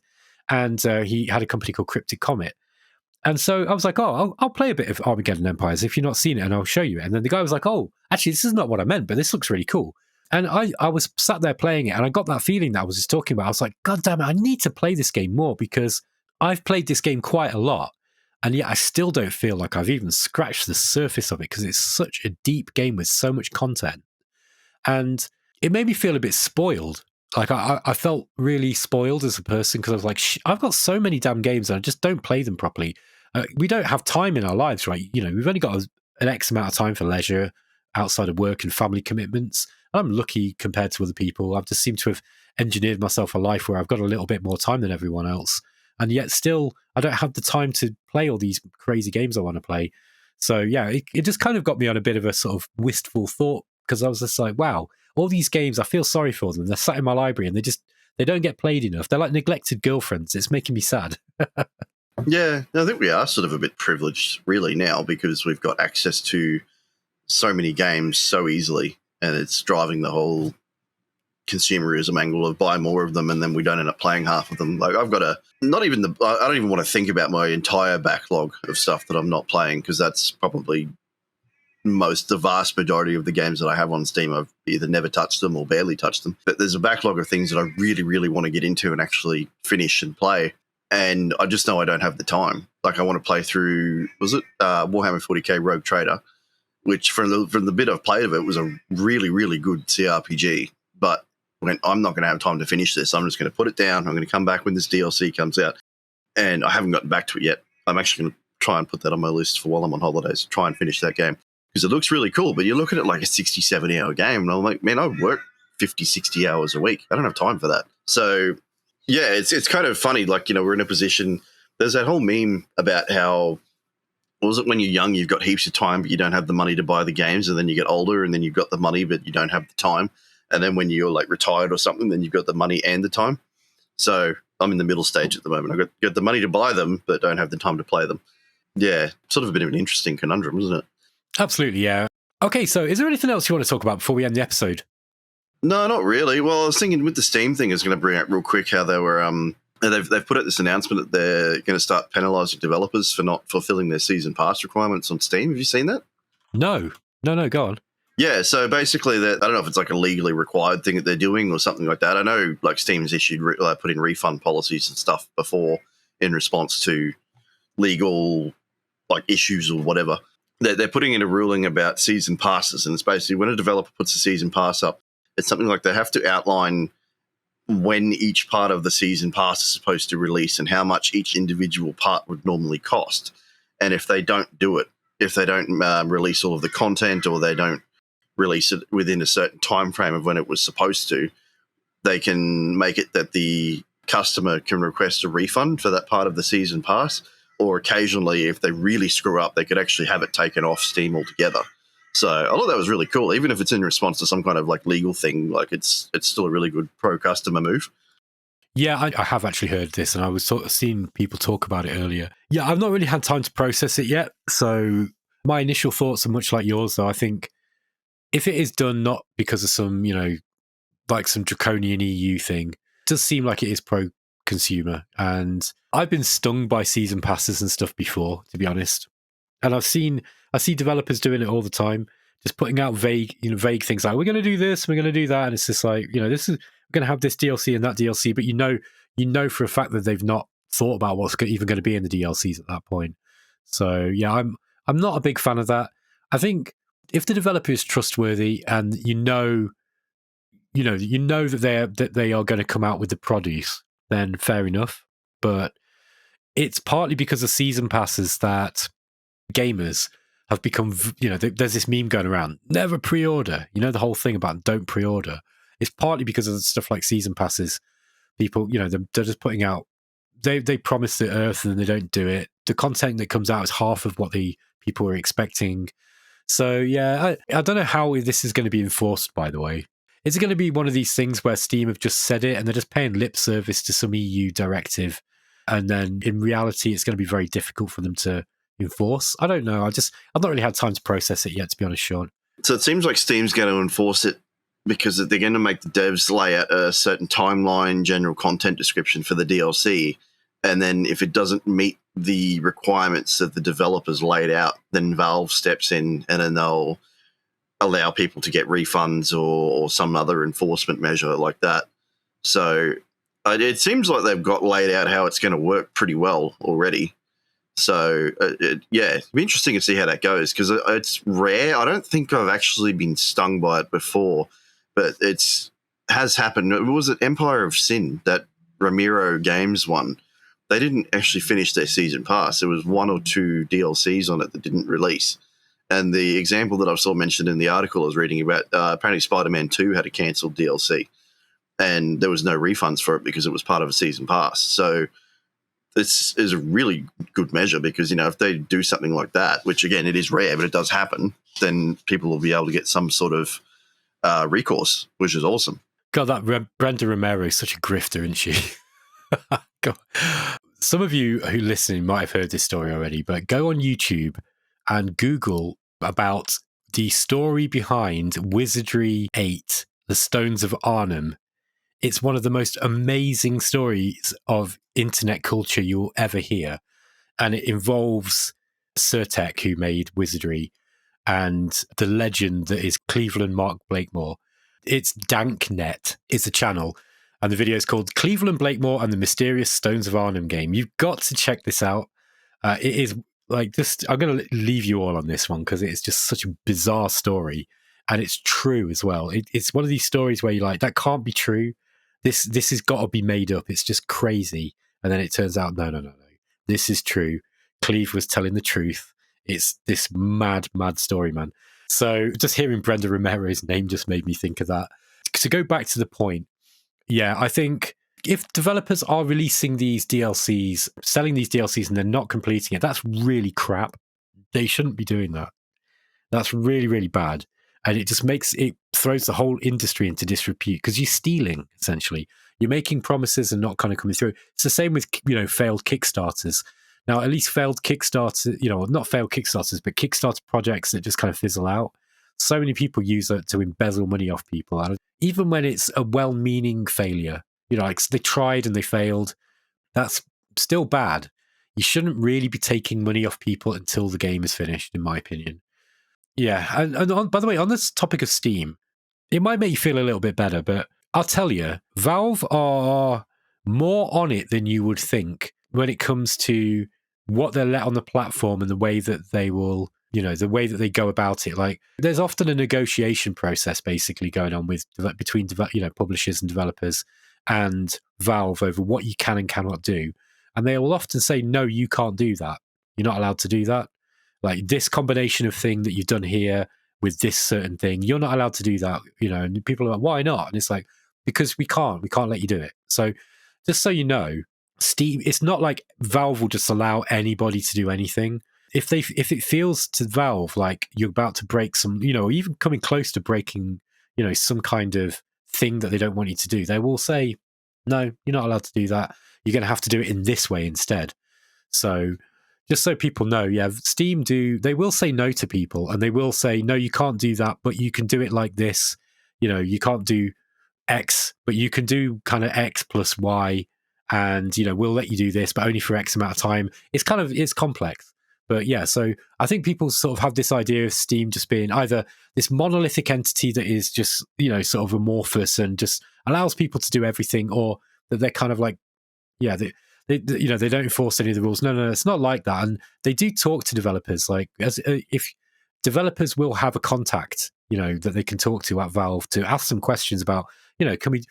and he had a company called Cryptic Comet. And so I was like, oh, I'll play a bit of Armageddon Empires if you've not seen it, and I'll show you. And then the guy was like, oh, actually, this is not what I meant, but this looks really cool. And I was sat there playing it, and I got that feeling that I was just talking about. I was like, God damn it, I need to play this game more, because I've played this game quite a lot, and yet I still don't feel like I've even scratched the surface of it, because it's such a deep game with so much content. And it made me feel a bit spoiled. Like, I felt really spoiled as a person, because I was like, I've got so many damn games and I just don't play them properly. We don't have time in our lives, right? You know, we've only got an X amount of time for leisure outside of work and family commitments. I'm lucky compared to other people. I've just seemed to have engineered myself a life where I've got a little bit more time than everyone else. And yet still, I don't have the time to play all these crazy games I want to play. So yeah, it just kind of got me on a bit of a sort of wistful thought, because I was just like, wow, all these games, I feel sorry for them. They're sat in my library and they don't get played enough. They're like neglected girlfriends. It's making me sad. Yeah, I think we are sort of a bit privileged really now, because we've got access to so many games so easily, and it's driving the whole consumerism angle of buy more of them and then we don't end up playing half of them. Like, I've got I don't even want to think about my entire backlog of stuff that I'm not playing, because that's probably the vast majority of the games that I have on Steam. I've either never touched them or barely touched them. But there's a backlog of things that I really, really want to get into and actually finish and play. And I just know I don't have the time. Like, I want to play through, Warhammer 40k Rogue Trader, which from the bit I've played of it was a really, really good CRPG. But when I'm not going to have time to finish this, I'm just going to put it down. I'm going to come back when this DLC comes out. And I haven't gotten back to it yet. I'm actually going to try and put that on my list for while I'm on holidays, try and finish that game, because it looks really cool. But you look at it like a 60, 70-hour game, and I'm like, man, I work 50, 60 hours a week. I don't have time for that. So yeah, it's kind of funny. Like, you know, we're in a position, there's that whole meme about how, what was it, when you're young, you've got heaps of time, but you don't have the money to buy the games. And then you get older and then you've got the money, but you don't have the time. And then when you're like retired or something, then you've got the money and the time. So I'm in the middle stage at the moment. I've got the money to buy them, but don't have the time to play them. Yeah, sort of a bit of an interesting conundrum, isn't it? Absolutely, yeah. Okay, so is there anything else you want to talk about before we end the episode? No, not really. Well, I was thinking with the Steam thing, I was going to bring out real quick how they were. They've put out this announcement that they're going to start penalising developers for not fulfilling their season pass requirements on Steam. Have you seen that? No, go on. Yeah, so basically, I don't know if it's like a legally required thing that they're doing or something like that. I know like Steam's put in refund policies and stuff before in response to legal like issues or whatever. They're putting in a ruling about season passes, and it's basically when a developer puts a season pass up, it's something like they have to outline when each part of the season pass is supposed to release and how much each individual part would normally cost. And if they don't do it, if they don't release all of the content, or they don't release it within a certain time frame of when it was supposed to, they can make it that the customer can request a refund for that part of the season pass. Or occasionally, if they really screw up, they could actually have it taken off Steam altogether. So I thought that was really cool. Even if it's in response to some kind of like legal thing, like it's still a really good pro-customer move. Yeah, I have actually heard this, and I was sort of seeing people talk about it earlier. Yeah, I've not really had time to process it yet. So my initial thoughts are much like yours, though. I think if it is done not because of some, you know, like some draconian EU thing, it does seem like it is pro-consumer. And I've been stung by season passes and stuff before, to be honest. And I see developers doing it all the time, just putting out vague things like, we're going to do this, we're going to do that. And it's just like, you know, we're going to have this DLC and that DLC, but you know for a fact that they've not thought about what's even going to be in the DLCs at that point. So yeah, I'm not a big fan of that. I think if the developer is trustworthy and you know that they are going to come out with the produce, then fair enough. But it's partly because of season passes that gamers have become, you know, there's this meme going around, never pre-order, you know, the whole thing about don't pre-order. It's partly because of stuff like season passes. People, you know, they're just putting out they promise the Earth and they don't do it. The content that comes out is half of what the people were expecting. So yeah, I don't know how this is going to be enforced, by the way. Is it going to be one of these things where Steam have just said it and they're just paying lip service to some EU directive, and then in reality it's going to be very difficult for them to enforce? I don't know. I've not really had time to process it yet, to be honest, Sean. So it seems like Steam's going to enforce it because they're going to make the devs lay out a certain timeline, general content description for the DLC. And then if it doesn't meet the requirements that the developers laid out, then Valve steps in and then they'll allow people to get refunds or some other enforcement measure like that. So it seems like they've got laid out how it's going to work pretty well already. So, it'd be interesting to see how that goes because it's rare. I don't think I've actually been stung by it before, but has happened. Was it Empire of Sin, that Ramiro Games one? They didn't actually finish their season pass. There was 1 or 2 DLCs on it that didn't release. And the example that I saw mentioned in the article I was reading about, apparently Spider-Man 2 had a cancelled DLC and there was no refunds for it because it was part of a season pass. So this is a really good measure because, if they do something like that, which again, it is rare, but it does happen, then people will be able to get some sort of recourse, which is awesome. God, that Brenda Romero is such a grifter, isn't she? God. Some of you who listen might have heard this story already, but go on YouTube and Google about the story behind Wizardry 8, The Stones of Arnhem. It's one of the most amazing stories of internet culture you'll ever hear. And it involves Surtech, who made Wizardry, and the legend that is Cleveland Mark Blakemore. It's Danknet is the channel. And the video is called Cleveland Blakemore and the Mysterious Stones of Arnhem Game. You've got to check this out. It is like I'm going to leave you all on this one because it's just such a bizarre story. And it's true as well. It's one of these stories where you're like, that can't be true. This has got to be made up. It's just crazy. And then it turns out, no. This is true. Cleve was telling the truth. It's this mad story, man. So just hearing Brenda Romero's name just made me think of that. To go back to the point, yeah, I think if developers are releasing these DLCs, selling these DLCs, and they're not completing it, that's really crap. They shouldn't be doing that. That's really, really bad. And it just throws the whole industry into disrepute because you're stealing, essentially. You're making promises and not kind of coming through. It's the same with, failed Kickstarters. Now, at least failed Kickstarters, not failed Kickstarters, but Kickstarter projects that just kind of fizzle out. So many people use it to embezzle money off people. And even when it's a well-meaning failure, like they tried and they failed, that's still bad. You shouldn't really be taking money off people until the game is finished, in my opinion. Yeah, and by the way, on this topic of Steam, it might make you feel a little bit better, but I'll tell you, Valve are more on it than you would think when it comes to what they're let on the platform and the way that they will, the way that they go about it. Like, there's often a negotiation process basically going on between publishers and developers and Valve over what you can and cannot do. And they will often say, no, you can't do that. You're not allowed to do that. Like, this combination of thing that you've done here with this certain thing, you're not allowed to do that, and people are like, why not? And it's like, because we can't let you do it. So just so you know, Steam, it's not like Valve will just allow anybody to do anything. If it feels to Valve like you're about to break some, even coming close to breaking, some kind of thing that they don't want you to do, they will say, no, you're not allowed to do that. You're going to have to do it in this way instead. So just so people know, yeah, Steam they will say no to people and they will say, no, you can't do that, but you can do it like this. You can't do X, but you can do kind of X plus Y, and, we'll let you do this, but only for X amount of time. It's complex. But yeah, so I think people sort of have this idea of Steam just being either this monolithic entity that is just, sort of amorphous and just allows people to do everything, or that they're kind of like, yeah, they don't enforce any of the rules. No, it's not like that. And they do talk to developers. Like, if developers will have a contact, that they can talk to at Valve to ask some questions about,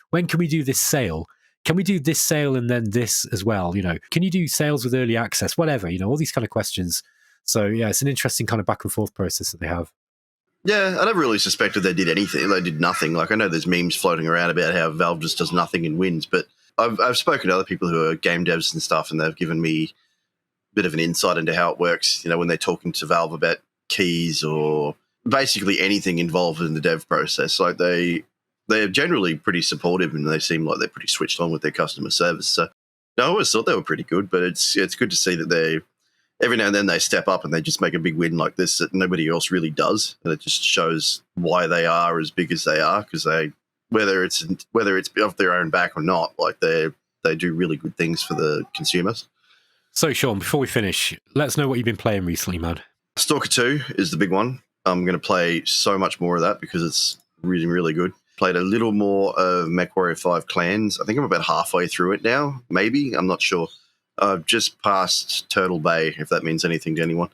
when can we do this sale? Can we do this sale and then this as well? Can you do sales with early access? Whatever, all these kind of questions. So yeah, it's an interesting kind of back and forth process that they have. Yeah, I never really suspected they did anything. They did nothing. Like, I know there's memes floating around about how Valve just does nothing and wins, but I've spoken to other people who are game devs and stuff, and they've given me a bit of an insight into how it works, when they're talking to Valve about keys or basically anything involved in the dev process. Like they're generally pretty supportive, and they seem like they're pretty switched on with their customer service. So I always thought they were pretty good, but it's good to see that they every now and then they step up and they just make a big win like this that nobody else really does, and it just shows why they are as big as they are, because whether it's off their own back or not, like they do really good things for the consumers. So, Sean, before we finish, let us know what you've been playing recently, man. Stalker 2 is the big one. I'm going to play so much more of that because it's really, really good. Played a little more of MechWarrior 5 Clans. I think I'm about halfway through it now, maybe. I'm not sure. I've just passed Turtle Bay, if that means anything to anyone.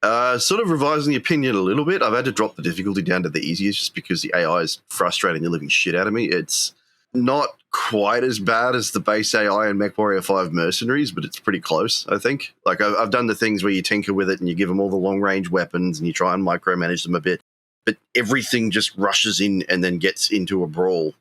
Sort of revising the opinion a little bit. I've had to drop the difficulty down to the easiest just because the AI is frustrating the living shit out of me. It's not quite as bad as the base AI in MechWarrior 5 Mercenaries, but it's pretty close, I think. Like, I've done the things where you tinker with it and you give them all the long-range weapons and you try and micromanage them a bit, but everything just rushes in and then gets into a brawl.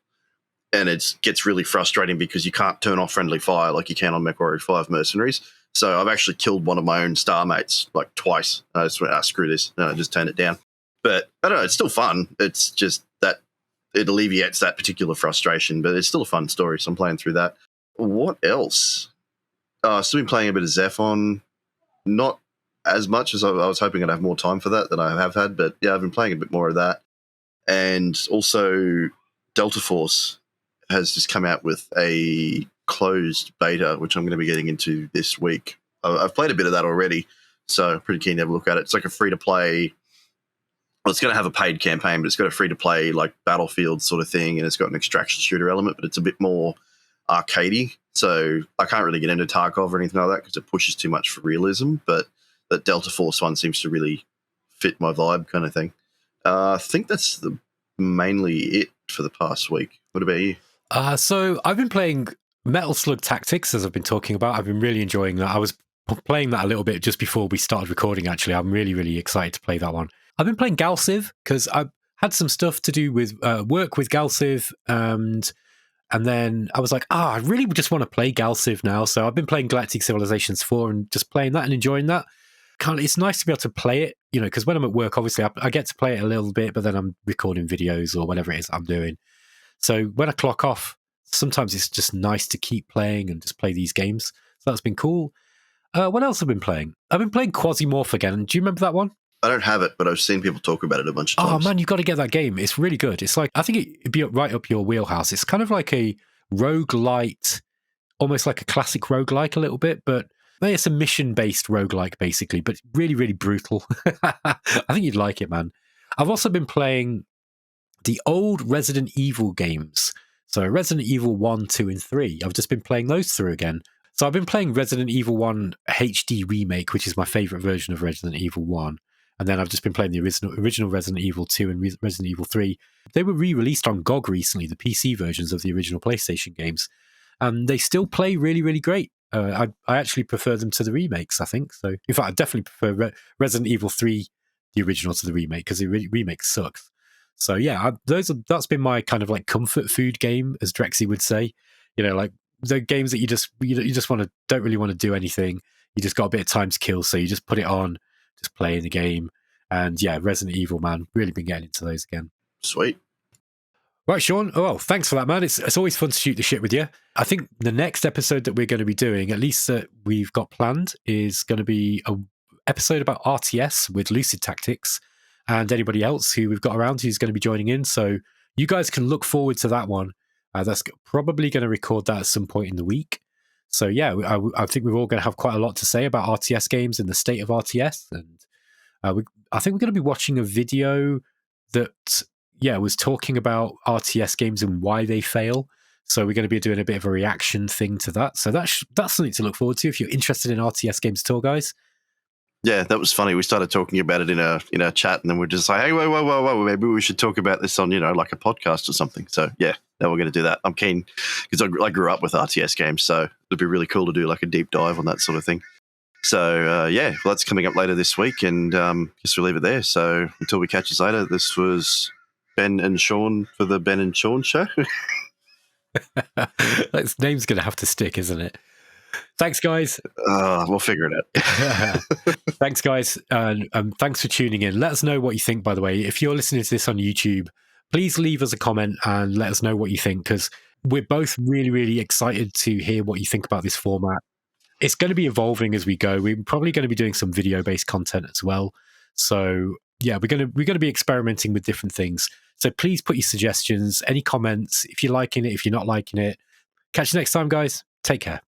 And it gets really frustrating because you can't turn off friendly fire like you can on MechWarrior 5 Mercenaries. So I've actually killed one of my own star mates like twice. I just went, screw this. And I just turned it down. But I don't know, it's still fun. It's just that it alleviates that particular frustration, but it's still a fun story. So I'm playing through that. What else? I've still been playing a bit of Zephon. Not as much as I was hoping I'd have more time for that than I have had. But yeah, I've been playing a bit more of that. And also Delta Force has just come out with a closed beta, which I'm going to be getting into this week. I've played a bit of that already, so pretty keen to have a look at it. It's like a free-to-play... Well, it's going to have a paid campaign, but it's got a free-to-play like Battlefield sort of thing, and it's got an extraction shooter element, but it's a bit more arcadey. So I can't really get into Tarkov or anything like that because it pushes too much for realism, but that Delta Force one seems to really fit my vibe kind of thing. I think that's mainly it for the past week. What about you? So I've been playing Metal Slug Tactics, as I've been talking about. I've been really enjoying that. I was playing that a little bit just before we started recording, actually. I'm really, really excited to play that one. I've been playing Galciv because I've had some stuff to do with work with Galciv, and then I was like, I really just want to play Galciv now. So I've been playing Galactic Civilizations 4 and just playing that and enjoying that. It's nice to be able to play it, because when I'm at work, obviously, I get to play it a little bit, but then I'm recording videos or whatever it is I'm doing. So when I clock off, sometimes it's just nice to keep playing and just play these games. So that's been cool. What else have I been playing? I've been playing Quasimorph again. Do you remember that one? I don't have it, but I've seen people talk about it a bunch of times. Oh, man, you've got to get that game. It's really good. It's like, I think it'd be right up your wheelhouse. It's kind of like a roguelite, almost like a classic roguelike a little bit, but it's a mission-based roguelike, basically, but really, really brutal. I think you'd like it, man. I've also been playing the old Resident Evil games. So Resident Evil 1, 2, and 3. I've just been playing those through again. So I've been playing Resident Evil 1 HD Remake, which is my favourite version of Resident Evil 1. And then I've just been playing the original Resident Evil 2 and Resident Evil 3. They were re-released on GOG recently, the PC versions of the original PlayStation games. And they still play really, really great. I actually prefer them to the remakes, I think. So, in fact, I definitely prefer Resident Evil 3, the original, to the remake, because the remake sucks. So, yeah, that's been my kind of like comfort food game, as Drexy would say. Like the games that you just don't really want to do anything. You just got a bit of time to kill, so you just put it on, just play the game. And yeah, Resident Evil, man, really been getting into those again. Sweet. Right, Sean. Oh, thanks for that, man. It's always fun to shoot the shit with you. I think the next episode that we're going to be doing, at least that we've got planned, is going to be an episode about RTS with Lucid Tactics and anybody else who we've got around who's going to be joining in. So you guys can look forward to that one. That's probably going to record that at some point in the week. So yeah, I think we're all going to have quite a lot to say about RTS games and the state of RTS. And I think we're going to be watching a video that was talking about RTS games and why they fail. So we're going to be doing a bit of a reaction thing to that. So that's something to look forward to if you're interested in RTS games at all, guys. Yeah, that was funny. We started talking about it in a chat, and then we're just like, hey, whoa, maybe we should talk about this on, like a podcast or something. So yeah, now we're going to do that. I'm keen because I grew up with RTS games, so it'd be really cool to do like a deep dive on that sort of thing. So well, that's coming up later this week, and guess we'll leave it there. So until we catch us later, this was Ben and Shaun for the Ben and Shaun Show. That name's going to have to stick, isn't it? Thanks, guys. We'll figure it out. Thanks, guys. And thanks for tuning in. Let us know what you think, by the way. If you're listening to this on YouTube, please leave us a comment and let us know what you think, because we're both really, really excited to hear what you think about this format. It's going to be evolving as we go. We're probably going to be doing some video-based content as well. So yeah, we're going to be experimenting with different things. So please put your suggestions, any comments, if you're liking it, if you're not liking it. Catch you next time, guys. Take care.